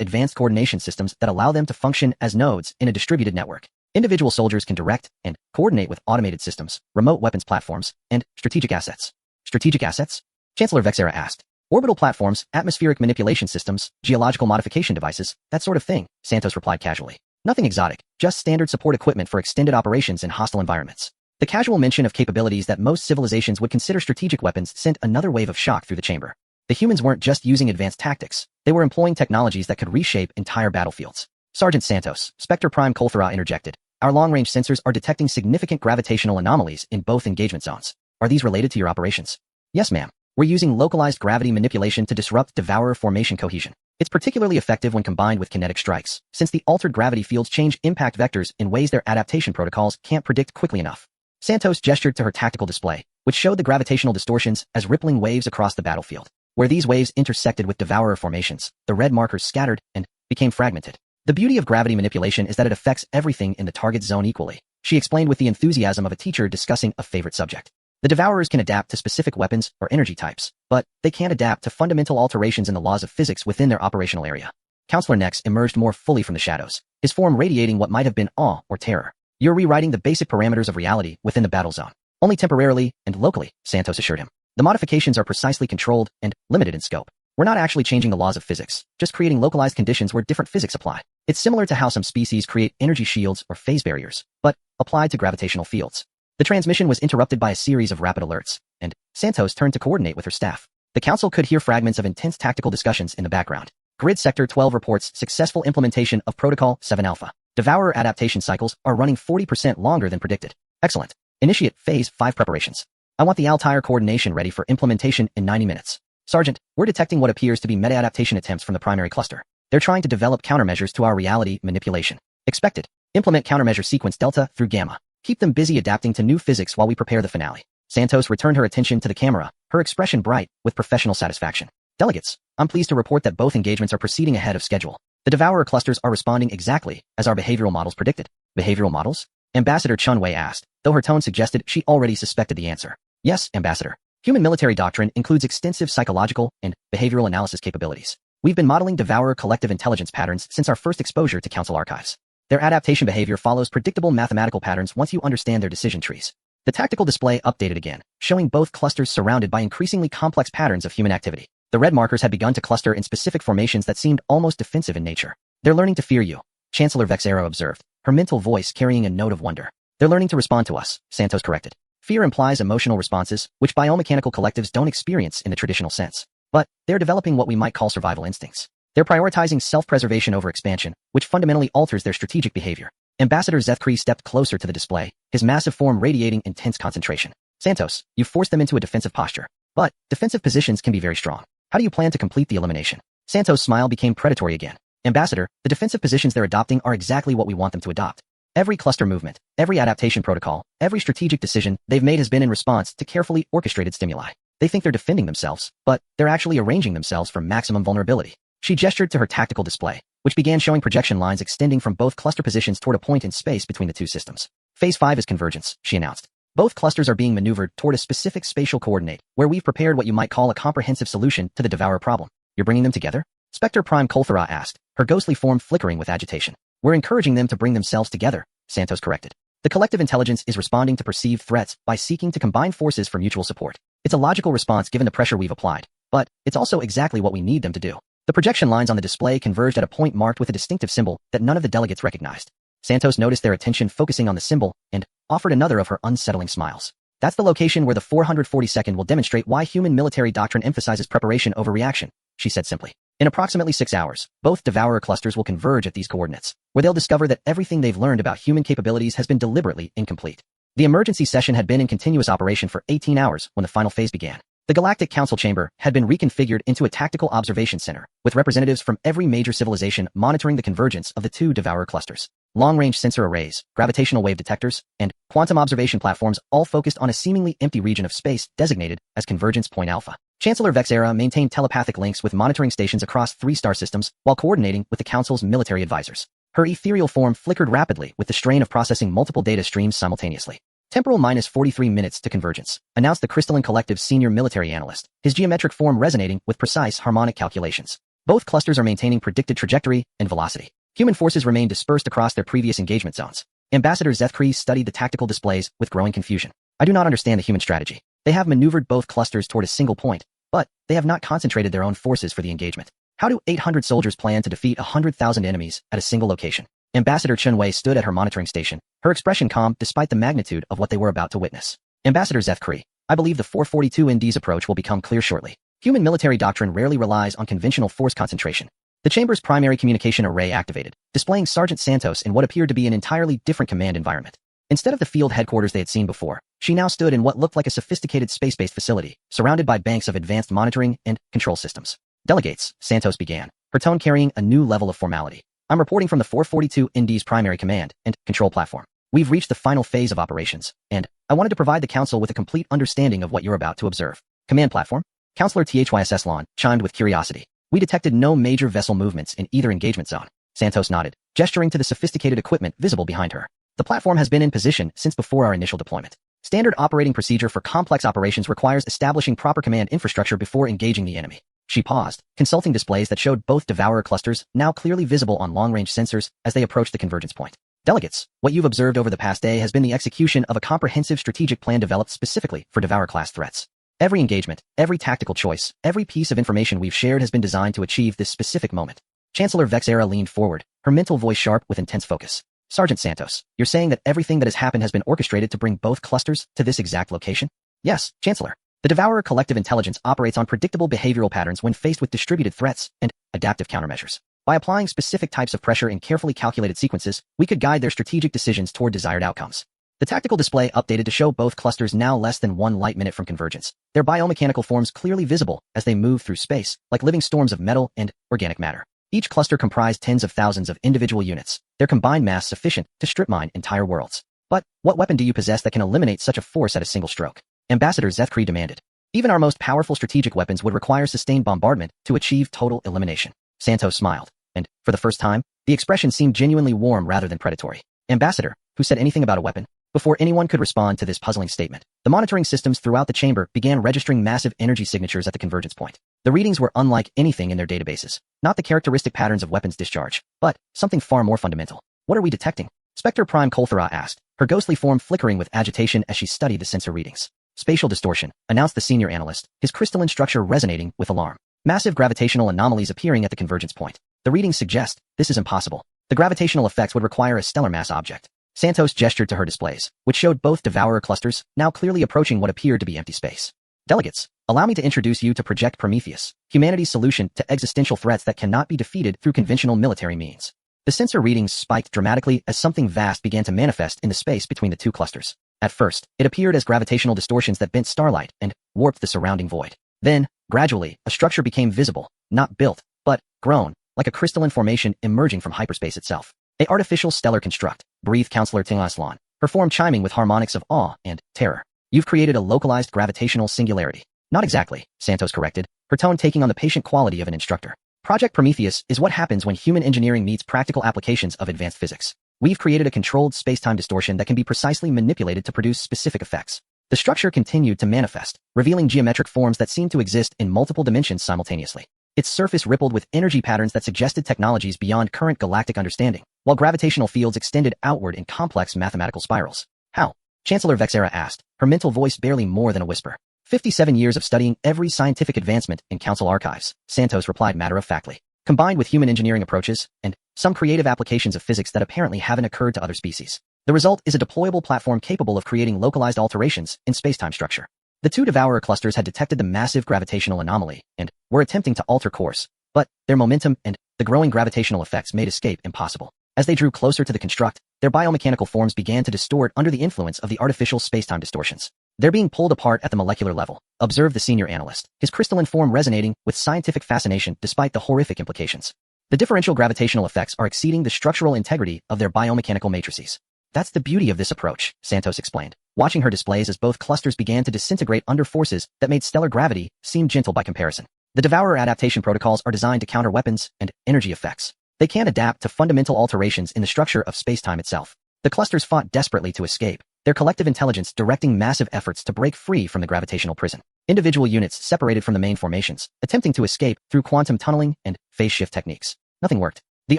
advanced coordination systems that allow them to function as nodes in a distributed network. Individual soldiers can direct and coordinate with automated systems, remote weapons platforms, and strategic assets. Strategic assets? Chancellor Vexera asked. Orbital platforms, atmospheric manipulation systems, geological modification devices, that sort of thing, Santos replied casually. Nothing exotic, just standard support equipment for extended operations in hostile environments. The casual mention of capabilities that most civilizations would consider strategic weapons sent another wave of shock through the chamber. The humans weren't just using advanced tactics, they were employing technologies that could reshape entire battlefields. Sergeant Santos, Spectre Prime Kolthara interjected. Our long-range sensors are detecting significant gravitational anomalies in both engagement zones. Are these related to your operations? Yes, ma'am. We're using localized gravity manipulation to disrupt Devourer formation cohesion. It's particularly effective when combined with kinetic strikes, since the altered gravity fields change impact vectors in ways their adaptation protocols can't predict quickly enough. Santos gestured to her tactical display, which showed the gravitational distortions as rippling waves across the battlefield. Where these waves intersected with Devourer formations, the red markers scattered and became fragmented. The beauty of gravity manipulation is that it affects everything in the target zone equally, she explained with the enthusiasm of a teacher discussing a favorite subject. The Devourers can adapt to specific weapons or energy types, but they can't adapt to fundamental alterations in the laws of physics within their operational area. Counselor Nex emerged more fully from the shadows, his form radiating what might have been awe or terror. You're rewriting the basic parameters of reality within the battle zone. Only temporarily and locally, Santos assured him. The modifications are precisely controlled and limited in scope. We're not actually changing the laws of physics, just creating localized conditions where different physics apply. It's similar to how some species create energy shields or phase barriers, but applied to gravitational fields. The transmission was interrupted by a series of rapid alerts, and Santos turned to coordinate with her staff. The council could hear fragments of intense tactical discussions in the background. Grid Sector 12 reports successful implementation of Protocol 7 Alpha. Devourer adaptation cycles are running 40% longer than predicted. Excellent. Initiate Phase 5 preparations. I want the Altair coordination ready for implementation in 90 minutes. Sergeant, we're detecting what appears to be meta-adaptation attempts from the primary cluster. They're trying to develop countermeasures to our reality manipulation. Expected. Implement countermeasure sequence Delta through Gamma. Keep them busy adapting to new physics while we prepare the finale. Santos returned her attention to the camera, her expression bright with professional satisfaction. Delegates, I'm pleased to report that both engagements are proceeding ahead of schedule. The Devourer clusters are responding exactly as our behavioral models predicted. Behavioral models? Ambassador Chunwei asked, though her tone suggested she already suspected the answer. Yes, Ambassador. Human military doctrine includes extensive psychological and behavioral analysis capabilities. We've been modeling Devourer collective intelligence patterns since our first exposure to Council archives. Their adaptation behavior follows predictable mathematical patterns once you understand their decision trees. The tactical display updated again, showing both clusters surrounded by increasingly complex patterns of human activity. The red markers had begun to cluster in specific formations that seemed almost defensive in nature. They're learning to fear you, Chancellor Vexero observed, her mental voice carrying a note of wonder. They're learning to respond to us, Santos corrected. Fear implies emotional responses, which biomechanical collectives don't experience in the traditional sense. But they're developing what we might call survival instincts. They're prioritizing self-preservation over expansion, which fundamentally alters their strategic behavior. Ambassador Zethkri stepped closer to the display, his massive form radiating intense concentration. Santos, you've forced them into a defensive posture. But defensive positions can be very strong. How do you plan to complete the elimination? Santos' smile became predatory again. Ambassador, the defensive positions they're adopting are exactly what we want them to adopt. Every cluster movement, every adaptation protocol, every strategic decision they've made has been in response to carefully orchestrated stimuli. They think they're defending themselves, but they're actually arranging themselves for maximum vulnerability. She gestured to her tactical display, which began showing projection lines extending from both cluster positions toward a point in space between the two systems. Phase 5 is convergence, she announced. Both clusters are being maneuvered toward a specific spatial coordinate, where we've prepared what you might call a comprehensive solution to the Devourer problem. You're bringing them together? Spectre Prime Kolthara asked, her ghostly form flickering with agitation. We're encouraging them to bring themselves together, Santos corrected. The collective intelligence is responding to perceived threats by seeking to combine forces for mutual support. It's a logical response given the pressure we've applied, but it's also exactly what we need them to do. The projection lines on the display converged at a point marked with a distinctive symbol that none of the delegates recognized. Santos noticed their attention focusing on the symbol and offered another of her unsettling smiles. That's the location where the 442nd will demonstrate why human military doctrine emphasizes preparation over reaction, she said simply. In approximately 6 hours, both Devourer clusters will converge at these coordinates, where they'll discover that everything they've learned about human capabilities has been deliberately incomplete. The emergency session had been in continuous operation for 18 hours when the final phase began. The Galactic Council chamber had been reconfigured into a tactical observation center, with representatives from every major civilization monitoring the convergence of the two Devourer clusters. Long-range sensor arrays, gravitational wave detectors, and quantum observation platforms all focused on a seemingly empty region of space designated as Convergence Point Alpha. Chancellor Vexera maintained telepathic links with monitoring stations across 3 star systems while coordinating with the Council's military advisors. Her ethereal form flickered rapidly with the strain of processing multiple data streams simultaneously. Temporal minus 43 minutes to convergence, announced the Crystalline Collective's senior military analyst, his geometric form resonating with precise harmonic calculations. Both clusters are maintaining predicted trajectory and velocity. Human forces remain dispersed across their previous engagement zones. Ambassador Zethkri studied the tactical displays with growing confusion. I do not understand the human strategy. They have maneuvered both clusters toward a single point, but they have not concentrated their own forces for the engagement. How do 800 soldiers plan to defeat 100,000 enemies at a single location? Ambassador Chunwei stood at her monitoring station, her expression calm despite the magnitude of what they were about to witness. Ambassador Zethkri, I believe the 442 ND's approach will become clear shortly. Human military doctrine rarely relies on conventional force concentration. The chamber's primary communication array activated, displaying Sergeant Santos in what appeared to be an entirely different command environment. Instead of the field headquarters they had seen before, she now stood in what looked like a sophisticated space-based facility, surrounded by banks of advanced monitoring and control systems. Delegates, Santos began, her tone carrying a new level of formality. I'm reporting from the 442 ND's primary command and control platform. We've reached the final phase of operations, and I wanted to provide the Council with a complete understanding of what you're about to observe. Command platform? Counselor THYSS Lon chimed with curiosity. We detected no major vessel movements in either engagement zone. Santos nodded, gesturing to the sophisticated equipment visible behind her. The platform has been in position since before our initial deployment. Standard operating procedure for complex operations requires establishing proper command infrastructure before engaging the enemy. She paused, consulting displays that showed both Devourer clusters now clearly visible on long-range sensors as they approached the convergence point. Delegates, what you've observed over the past day has been the execution of a comprehensive strategic plan developed specifically for Devourer-class threats. Every engagement, every tactical choice, every piece of information we've shared has been designed to achieve this specific moment. Chancellor Vexera leaned forward, her mental voice sharp with intense focus. Sergeant Santos, you're saying that everything that has happened has been orchestrated to bring both clusters to this exact location? Yes, Chancellor. The Devourer collective intelligence operates on predictable behavioral patterns when faced with distributed threats and adaptive countermeasures. By applying specific types of pressure in carefully calculated sequences, we could guide their strategic decisions toward desired outcomes. The tactical display updated to show both clusters now less than 1 light minute from convergence, their biomechanical forms clearly visible as they move through space, like living storms of metal and organic matter. Each cluster comprised tens of thousands of individual units, their combined mass sufficient to strip mine entire worlds. But what weapon do you possess that can eliminate such a force at a single stroke? Ambassador Zethkri demanded. Even our most powerful strategic weapons would require sustained bombardment to achieve total elimination. Santos smiled, and, for the first time, the expression seemed genuinely warm rather than predatory. Ambassador, who said anything about a weapon? Before anyone could respond to this puzzling statement, the monitoring systems throughout the chamber began registering massive energy signatures at the convergence point. The readings were unlike anything in their databases, not the characteristic patterns of weapons discharge, but something far more fundamental. What are we detecting? Spectre Prime Kolthara asked, her ghostly form flickering with agitation as she studied the sensor readings. Spatial distortion, announced the senior analyst, his crystalline structure resonating with alarm. Massive gravitational anomalies appearing at the convergence point. The readings suggest this is impossible. The gravitational effects would require a stellar mass object. Santos gestured to her displays, which showed both Devourer clusters now clearly approaching what appeared to be empty space. Delegates, allow me to introduce you to Project Prometheus, humanity's solution to existential threats that cannot be defeated through conventional military means. The sensor readings spiked dramatically as something vast began to manifest in the space between the two clusters. At first, it appeared as gravitational distortions that bent starlight and warped the surrounding void. Then, gradually, a structure became visible, not built, but grown, like a crystalline formation emerging from hyperspace itself. An artificial stellar construct, breathed Counselor Tingaslan, her form chiming with harmonics of awe and terror. You've created a localized gravitational singularity. Not exactly, Santos corrected, her tone taking on the patient quality of an instructor. Project Prometheus is what happens when human engineering meets practical applications of advanced physics. We've created a controlled space-time distortion that can be precisely manipulated to produce specific effects. The structure continued to manifest, revealing geometric forms that seemed to exist in multiple dimensions simultaneously. Its surface rippled with energy patterns that suggested technologies beyond current galactic understanding, while gravitational fields extended outward in complex mathematical spirals. How? Chancellor Vexera asked, her mental voice barely more than a whisper. 57 years of studying every scientific advancement in Council archives, Santos replied matter-of-factly, combined with human engineering approaches and some creative applications of physics that apparently haven't occurred to other species. The result is a deployable platform capable of creating localized alterations in space-time structure. The two Devourer clusters had detected the massive gravitational anomaly and were attempting to alter course, but their momentum and the growing gravitational effects made escape impossible. As they drew closer to the construct, their biomechanical forms began to distort under the influence of the artificial space-time distortions. They're being pulled apart at the molecular level, observed the senior analyst, his crystalline form resonating with scientific fascination despite the horrific implications. The differential gravitational effects are exceeding the structural integrity of their biomechanical matrices. That's the beauty of this approach, Santos explained, watching her displays as both clusters began to disintegrate under forces that made stellar gravity seem gentle by comparison. The Devourer adaptation protocols are designed to counter weapons and energy effects. They can adapt to fundamental alterations in the structure of space-time itself. The clusters fought desperately to escape, their collective intelligence directing massive efforts to break free from the gravitational prison. Individual units separated from the main formations, attempting to escape through quantum tunneling and phase shift techniques. Nothing worked. The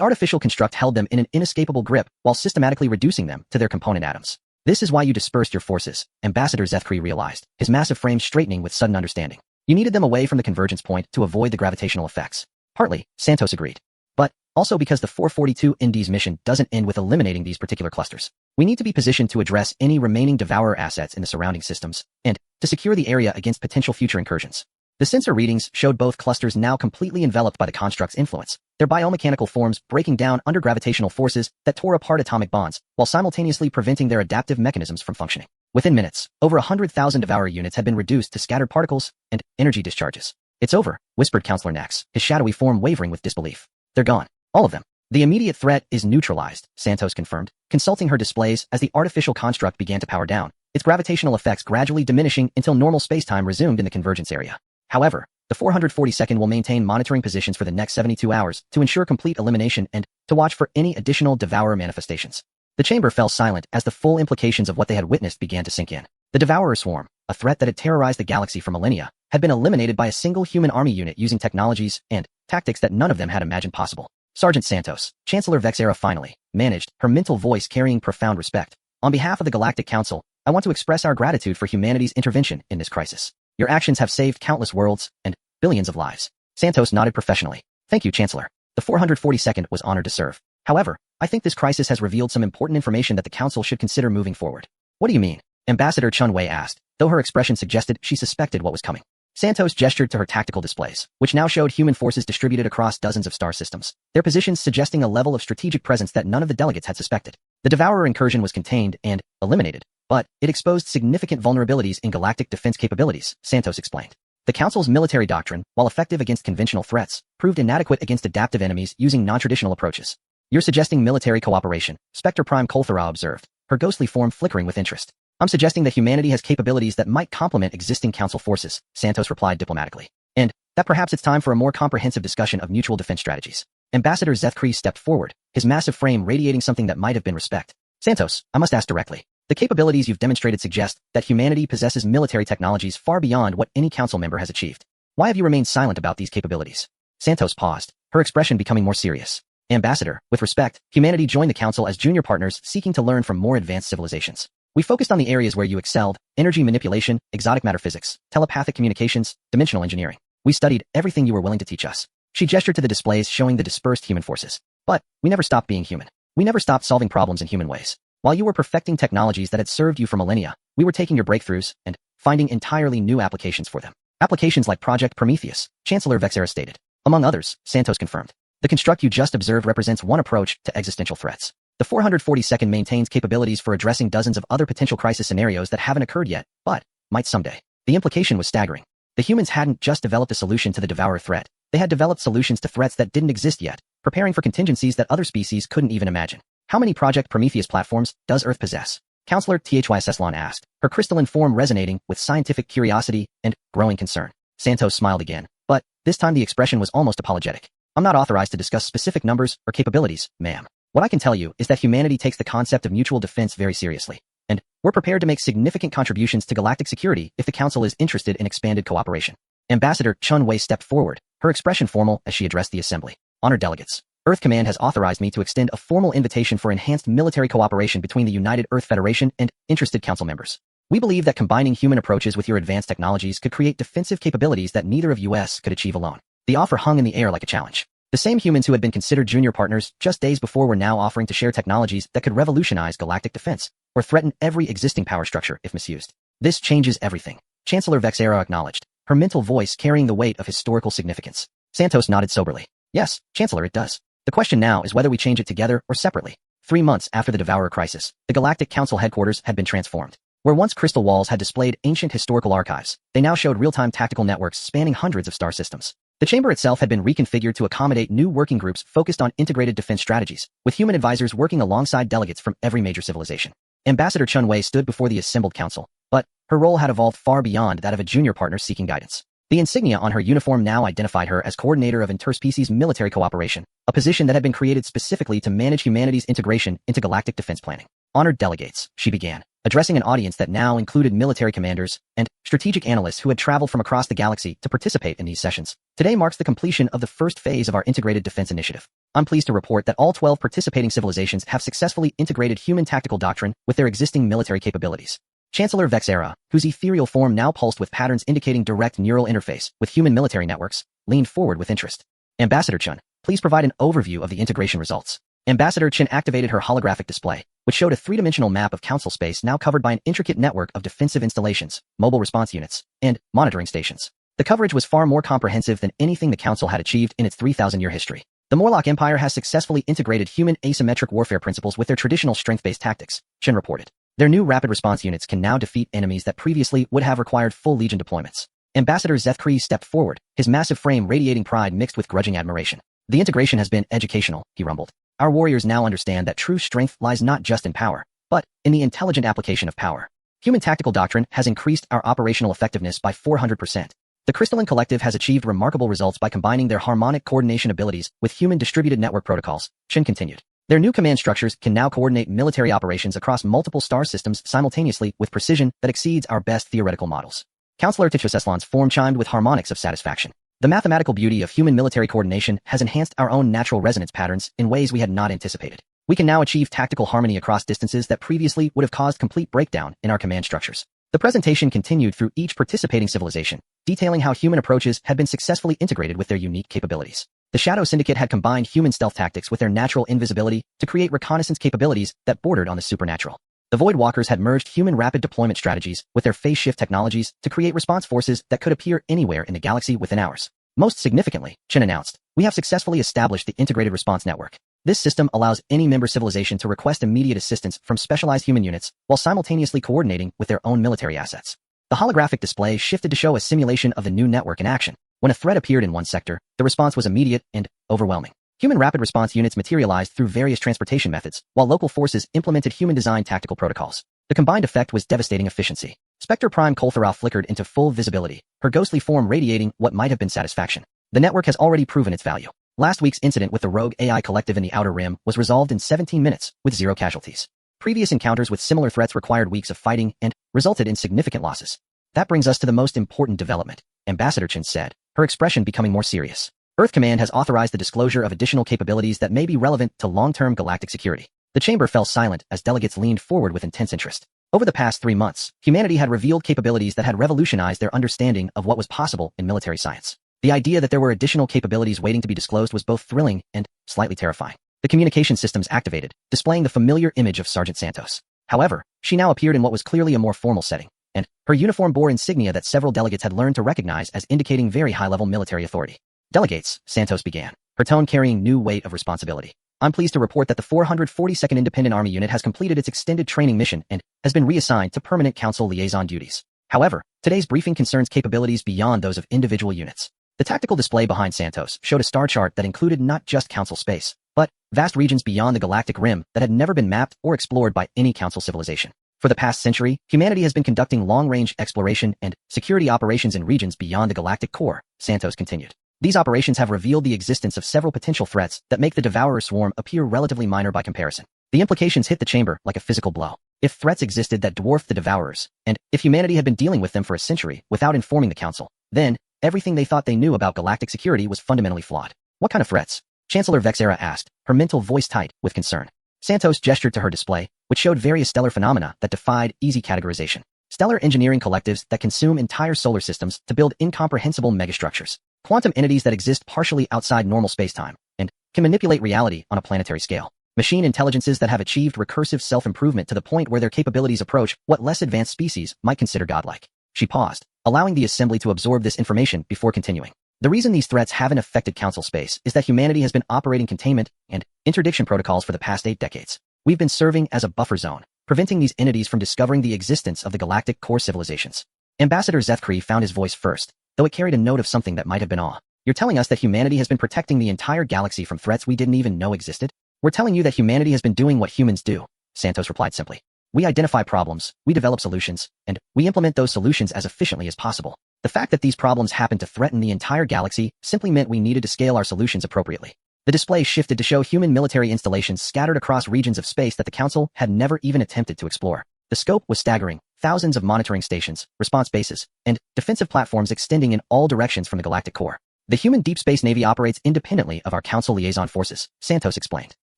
artificial construct held them in an inescapable grip while systematically reducing them to their component atoms. This is why you dispersed your forces, Ambassador Zethkri realized, his massive frame straightening with sudden understanding. You needed them away from the convergence point to avoid the gravitational effects. Partly, Santos agreed. But also because the 442 Indies mission doesn't end with eliminating these particular clusters. We need to be positioned to address any remaining Devourer assets in the surrounding systems, and to secure the area against potential future incursions. The sensor readings showed both clusters now completely enveloped by the construct's influence, their biomechanical forms breaking down under gravitational forces that tore apart atomic bonds, while simultaneously preventing their adaptive mechanisms from functioning. Within minutes, over 100,000 Devourer units had been reduced to scattered particles and energy discharges. It's over, whispered Counselor Nax, his shadowy form wavering with disbelief. They're gone. All of them. The immediate threat is neutralized, Santos confirmed, consulting her displays as the artificial construct began to power down, its gravitational effects gradually diminishing until normal spacetime resumed in the convergence area. However, the 442nd will maintain monitoring positions for the next 72 hours to ensure complete elimination and to watch for any additional Devourer manifestations. The chamber fell silent as the full implications of what they had witnessed began to sink in. The Devourer swarm, a threat that had terrorized the galaxy for millennia, had been eliminated by a single human army unit using technologies and tactics that none of them had imagined possible. Sergeant Santos, Chancellor Vexera finally, managed, her mental voice carrying profound respect. On behalf of the Galactic Council, I want to express our gratitude for humanity's intervention in this crisis. Your actions have saved countless worlds and billions of lives. Santos nodded professionally. Thank you, Chancellor. The 442nd was honored to serve. However, I think this crisis has revealed some important information that the Council should consider moving forward. What do you mean? Ambassador Chun Wei asked, though her expression suggested she suspected what was coming. Santos gestured to her tactical displays, which now showed human forces distributed across dozens of star systems, their positions suggesting a level of strategic presence that none of the delegates had suspected. The Devourer incursion was contained and eliminated, but it exposed significant vulnerabilities in galactic defense capabilities, Santos explained. The Council's military doctrine, while effective against conventional threats, proved inadequate against adaptive enemies using non-traditional approaches. You're suggesting military cooperation, Spectre Prime Kolthara observed, her ghostly form flickering with interest. I'm suggesting that humanity has capabilities that might complement existing Council forces, Santos replied diplomatically. And that perhaps it's time for a more comprehensive discussion of mutual defense strategies. Ambassador Zethkri stepped forward, his massive frame radiating something that might have been respect. Santos, I must ask directly. The capabilities you've demonstrated suggest that humanity possesses military technologies far beyond what any Council member has achieved. Why have you remained silent about these capabilities? Santos paused, her expression becoming more serious. Ambassador, with respect, humanity joined the Council as junior partners seeking to learn from more advanced civilizations. We focused on the areas where you excelled: energy manipulation, exotic matter physics, telepathic communications, dimensional engineering. We studied everything you were willing to teach us. She gestured to the displays showing the dispersed human forces. But we never stopped being human. We never stopped solving problems in human ways. While you were perfecting technologies that had served you for millennia, we were taking your breakthroughs and finding entirely new applications for them. Applications like Project Prometheus, Chancellor Vexera stated. Among others, Santos confirmed. The construct you just observed represents one approach to existential threats. The 442nd maintains capabilities for addressing dozens of other potential crisis scenarios that haven't occurred yet, but might someday. The implication was staggering. The humans hadn't just developed a solution to the Devourer threat. They had developed solutions to threats that didn't exist yet, preparing for contingencies that other species couldn't even imagine. How many Project Prometheus platforms does Earth possess? Counselor THY Seslon asked, her crystalline form resonating with scientific curiosity and growing concern. Santos smiled again, but this time the expression was almost apologetic. I'm not authorized to discuss specific numbers or capabilities, ma'am. What I can tell you is that humanity takes the concept of mutual defense very seriously, and we're prepared to make significant contributions to galactic security if the Council is interested in expanded cooperation. Ambassador Chun Wei stepped forward, her expression formal as she addressed the assembly. Honored delegates, Earth Command has authorized me to extend a formal invitation for enhanced military cooperation between the United Earth Federation and interested Council members. We believe that combining human approaches with your advanced technologies could create defensive capabilities that neither of US could achieve alone. The offer hung in the air like a challenge. The same humans who had been considered junior partners just days before were now offering to share technologies that could revolutionize galactic defense, or threaten every existing power structure if misused. This changes everything, Chancellor Vexera acknowledged, her mental voice carrying the weight of historical significance. Santos nodded soberly. Yes, Chancellor, it does. The question now is whether we change it together or separately. 3 months after the Devourer crisis, the Galactic Council headquarters had been transformed. Where once crystal walls had displayed ancient historical archives, they now showed real-time tactical networks spanning hundreds of star systems. The chamber itself had been reconfigured to accommodate new working groups focused on integrated defense strategies, with human advisors working alongside delegates from every major civilization. Ambassador Chun Wei stood before the assembled council, but her role had evolved far beyond that of a junior partner seeking guidance. The insignia on her uniform now identified her as coordinator of interspecies military cooperation, a position that had been created specifically to manage humanity's integration into galactic defense planning. Honored delegates, she began, addressing an audience that now included military commanders and strategic analysts who had traveled from across the galaxy to participate in these sessions. Today marks the completion of the first phase of our Integrated Defense Initiative. I'm pleased to report that all 12 participating civilizations have successfully integrated human tactical doctrine with their existing military capabilities. Chancellor Vexera, whose ethereal form now pulsed with patterns indicating direct neural interface with human military networks, leaned forward with interest. Ambassador Chun, please provide an overview of the integration results. Ambassador Chin activated her holographic display, which showed a three-dimensional map of Council space now covered by an intricate network of defensive installations, mobile response units, and monitoring stations. The coverage was far more comprehensive than anything the Council had achieved in its 3,000-year history. The Morlock Empire has successfully integrated human asymmetric warfare principles with their traditional strength-based tactics, Chin reported. Their new rapid response units can now defeat enemies that previously would have required full Legion deployments. Ambassador Zethkri stepped forward, his massive frame radiating pride mixed with grudging admiration. The integration has been educational, he rumbled. Our warriors now understand that true strength lies not just in power, but in the intelligent application of power. Human tactical doctrine has increased our operational effectiveness by 400%. The Crystalline Collective has achieved remarkable results by combining their harmonic coordination abilities with human distributed network protocols, Chin continued. Their new command structures can now coordinate military operations across multiple star systems simultaneously with precision that exceeds our best theoretical models. Counselor Tichus form chimed with harmonics of satisfaction. The mathematical beauty of human military coordination has enhanced our own natural resonance patterns in ways we had not anticipated. We can now achieve tactical harmony across distances that previously would have caused complete breakdown in our command structures. The presentation continued through each participating civilization, detailing how human approaches had been successfully integrated with their unique capabilities. The Shadow Syndicate had combined human stealth tactics with their natural invisibility to create reconnaissance capabilities that bordered on the supernatural. The Void Walkers had merged human rapid deployment strategies with their phase shift technologies to create response forces that could appear anywhere in the galaxy within hours. Most significantly, Chin announced, we have successfully established the Integrated Response Network. This system allows any member civilization to request immediate assistance from specialized human units while simultaneously coordinating with their own military assets. The holographic display shifted to show a simulation of the new network in action. When a threat appeared in one sector, the response was immediate and overwhelming. Human rapid response units materialized through various transportation methods, while local forces implemented human-designed tactical protocols. The combined effect was devastating efficiency. Spectre Prime Kolthara flickered into full visibility, her ghostly form radiating what might have been satisfaction. The network has already proven its value. Last week's incident with the rogue AI collective in the Outer Rim was resolved in 17 minutes, with 0 casualties. Previous encounters with similar threats required weeks of fighting and resulted in significant losses. That brings us to the most important development, Ambassador Chin said, her expression becoming more serious. Earth Command has authorized the disclosure of additional capabilities that may be relevant to long-term galactic security. The chamber fell silent as delegates leaned forward with intense interest. Over the past 3 months, humanity had revealed capabilities that had revolutionized their understanding of what was possible in military science. The idea that there were additional capabilities waiting to be disclosed was both thrilling and slightly terrifying. The communication systems activated, displaying the familiar image of Sergeant Santos. However, she now appeared in what was clearly a more formal setting, and her uniform bore insignia that several delegates had learned to recognize as indicating very high-level military authority. Delegates, Santos began, her tone carrying new weight of responsibility. I'm pleased to report that the 442nd Independent Army Unit has completed its extended training mission and has been reassigned to permanent Council liaison duties. However, today's briefing concerns capabilities beyond those of individual units. The tactical display behind Santos showed a star chart that included not just Council space, but vast regions beyond the galactic rim that had never been mapped or explored by any Council civilization. For the past century, humanity has been conducting long-range exploration and security operations in regions beyond the galactic core, Santos continued. These operations have revealed the existence of several potential threats that make the Devourer swarm appear relatively minor by comparison. The implications hit the chamber like a physical blow. If threats existed that dwarfed the Devourers, and if humanity had been dealing with them for a century without informing the Council, then everything they thought they knew about galactic security was fundamentally flawed. What kind of threats? Chancellor Vexera asked, her mental voice tight with concern. Santos gestured to her display, which showed various stellar phenomena that defied easy categorization. Stellar engineering collectives that consume entire solar systems to build incomprehensible megastructures. Quantum entities that exist partially outside normal spacetime and can manipulate reality on a planetary scale. Machine intelligences that have achieved recursive self-improvement to the point where their capabilities approach what less advanced species might consider godlike. She paused, allowing the assembly to absorb this information before continuing. The reason these threats haven't affected Council space is that humanity has been operating containment and interdiction protocols for the past 8 decades. We've been serving as a buffer zone, preventing these entities from discovering the existence of the galactic core civilizations. Ambassador Zethkri found his voice first, though it carried a note of something that might have been awe. You're telling us that humanity has been protecting the entire galaxy from threats we didn't even know existed? We're telling you that humanity has been doing what humans do, Santos replied simply. We identify problems, we develop solutions, and we implement those solutions as efficiently as possible. The fact that these problems happened to threaten the entire galaxy simply meant we needed to scale our solutions appropriately. The display shifted to show human military installations scattered across regions of space that the Council had never even attempted to explore. The scope was staggering, thousands of monitoring stations, response bases, and defensive platforms extending in all directions from the galactic core. The human Deep Space Navy operates independently of our Council liaison forces, Santos explained.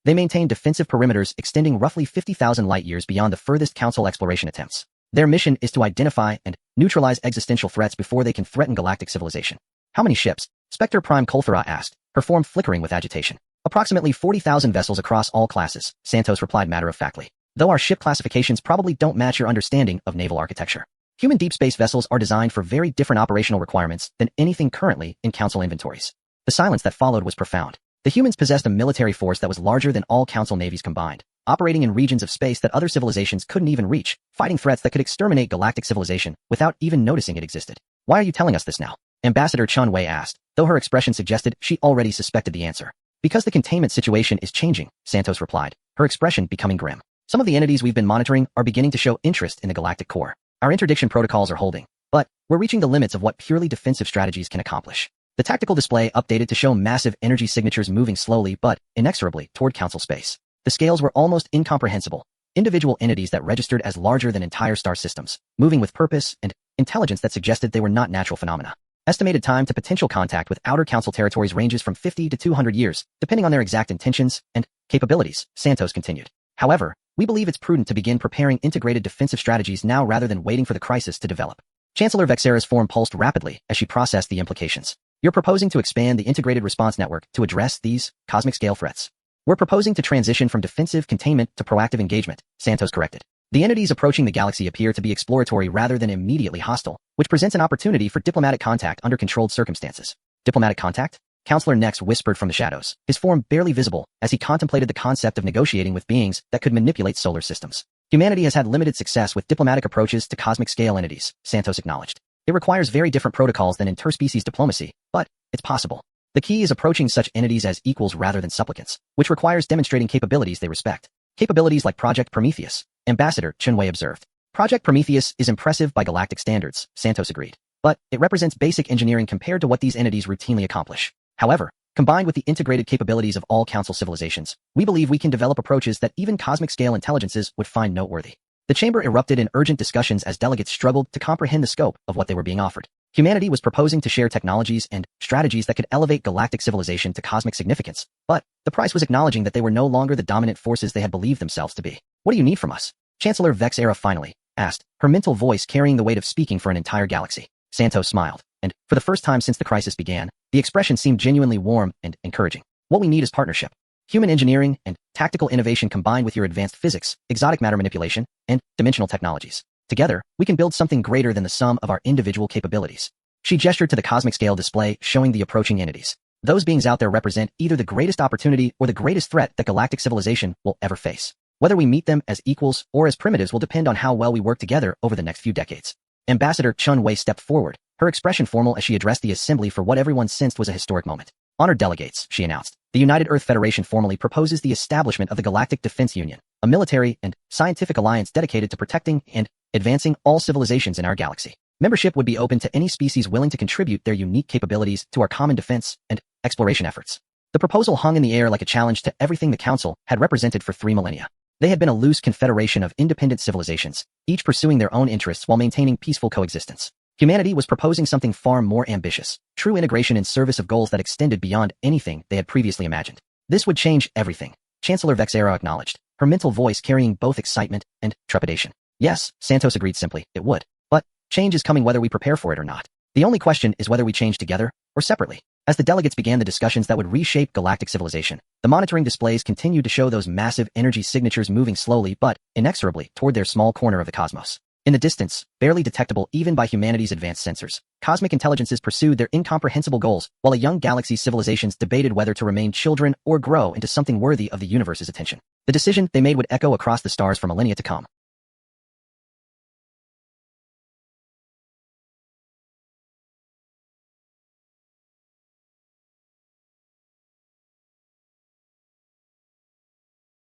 They maintain defensive perimeters extending roughly 50,000 light-years beyond the furthest Council exploration attempts. Their mission is to identify and neutralize existential threats before they can threaten galactic civilization. How many ships? Spectre Prime Colthera asked, her form flickering with agitation. Approximately 40,000 vessels across all classes, Santos replied matter-of-factly. Though our ship classifications probably don't match your understanding of naval architecture. Human deep space vessels are designed for very different operational requirements than anything currently in Council inventories. The silence that followed was profound. The humans possessed a military force that was larger than all Council navies combined, operating in regions of space that other civilizations couldn't even reach, fighting threats that could exterminate galactic civilization without even noticing it existed. Why are you telling us this now? Ambassador Chun Wei asked, though her expression suggested she already suspected the answer. Because the containment situation is changing, Santos replied, her expression becoming grim. Some of the entities we've been monitoring are beginning to show interest in the galactic core. Our interdiction protocols are holding, but we're reaching the limits of what purely defensive strategies can accomplish. The tactical display updated to show massive energy signatures moving slowly but inexorably toward Council space. The scales were almost incomprehensible. Individual entities that registered as larger than entire star systems, moving with purpose and intelligence that suggested they were not natural phenomena. Estimated time to potential contact with outer Council territories ranges from 50 to 200 years, depending on their exact intentions and capabilities, Santos continued. However, we believe it's prudent to begin preparing integrated defensive strategies now rather than waiting for the crisis to develop. Chancellor Vexera's form pulsed rapidly as she processed the implications. You're proposing to expand the integrated response network to address these cosmic scale threats. We're proposing to transition from defensive containment to proactive engagement, Santos corrected. The entities approaching the galaxy appear to be exploratory rather than immediately hostile, which presents an opportunity for diplomatic contact under controlled circumstances. Diplomatic contact? Counselor Nex whispered from the shadows, his form barely visible as he contemplated the concept of negotiating with beings that could manipulate solar systems. Humanity has had limited success with diplomatic approaches to cosmic scale entities, Santos acknowledged. It requires very different protocols than interspecies diplomacy, but it's possible. The key is approaching such entities as equals rather than supplicants, which requires demonstrating capabilities they respect. Capabilities like Project Prometheus, Ambassador Chunwei observed. Project Prometheus is impressive by galactic standards, Santos agreed, but it represents basic engineering compared to what these entities routinely accomplish. However, combined with the integrated capabilities of all Council civilizations, we believe we can develop approaches that even cosmic-scale intelligences would find noteworthy. The chamber erupted in urgent discussions as delegates struggled to comprehend the scope of what they were being offered. Humanity was proposing to share technologies and strategies that could elevate galactic civilization to cosmic significance, but the price was acknowledging that they were no longer the dominant forces they had believed themselves to be. What do you need from us? Chancellor Vexera finally asked, her mental voice carrying the weight of speaking for an entire galaxy. Santos smiled, and for the first time since the crisis began, the expression seemed genuinely warm and encouraging. What we need is partnership. Human engineering and tactical innovation combined with your advanced physics, exotic matter manipulation, and dimensional technologies. Together, we can build something greater than the sum of our individual capabilities. She gestured to the cosmic scale display showing the approaching entities. Those beings out there represent either the greatest opportunity or the greatest threat that galactic civilization will ever face. Whether we meet them as equals or as primitives will depend on how well we work together over the next few decades. Ambassador Chun Wei stepped forward, her expression formal as she addressed the assembly for what everyone sensed was a historic moment. Honored delegates, she announced. The United Earth Federation formally proposes the establishment of the Galactic Defense Union, a military and scientific alliance dedicated to protecting and advancing all civilizations in our galaxy. Membership would be open to any species willing to contribute their unique capabilities to our common defense and exploration efforts. The proposal hung in the air like a challenge to everything the Council had represented for 3 millennia. They had been a loose confederation of independent civilizations, each pursuing their own interests while maintaining peaceful coexistence. Humanity was proposing something far more ambitious, true integration in service of goals that extended beyond anything they had previously imagined. This would change everything, Chancellor Vexera acknowledged, her mental voice carrying both excitement and trepidation. Yes, Santos agreed simply, it would. But change is coming whether we prepare for it or not. The only question is whether we change together or separately. As the delegates began the discussions that would reshape galactic civilization, the monitoring displays continued to show those massive energy signatures moving slowly but inexorably toward their small corner of the cosmos. In the distance, barely detectable even by humanity's advanced sensors, cosmic intelligences pursued their incomprehensible goals, while a young galaxy's civilizations debated whether to remain children or grow into something worthy of the universe's attention. The decision they made would echo across the stars for millennia to come.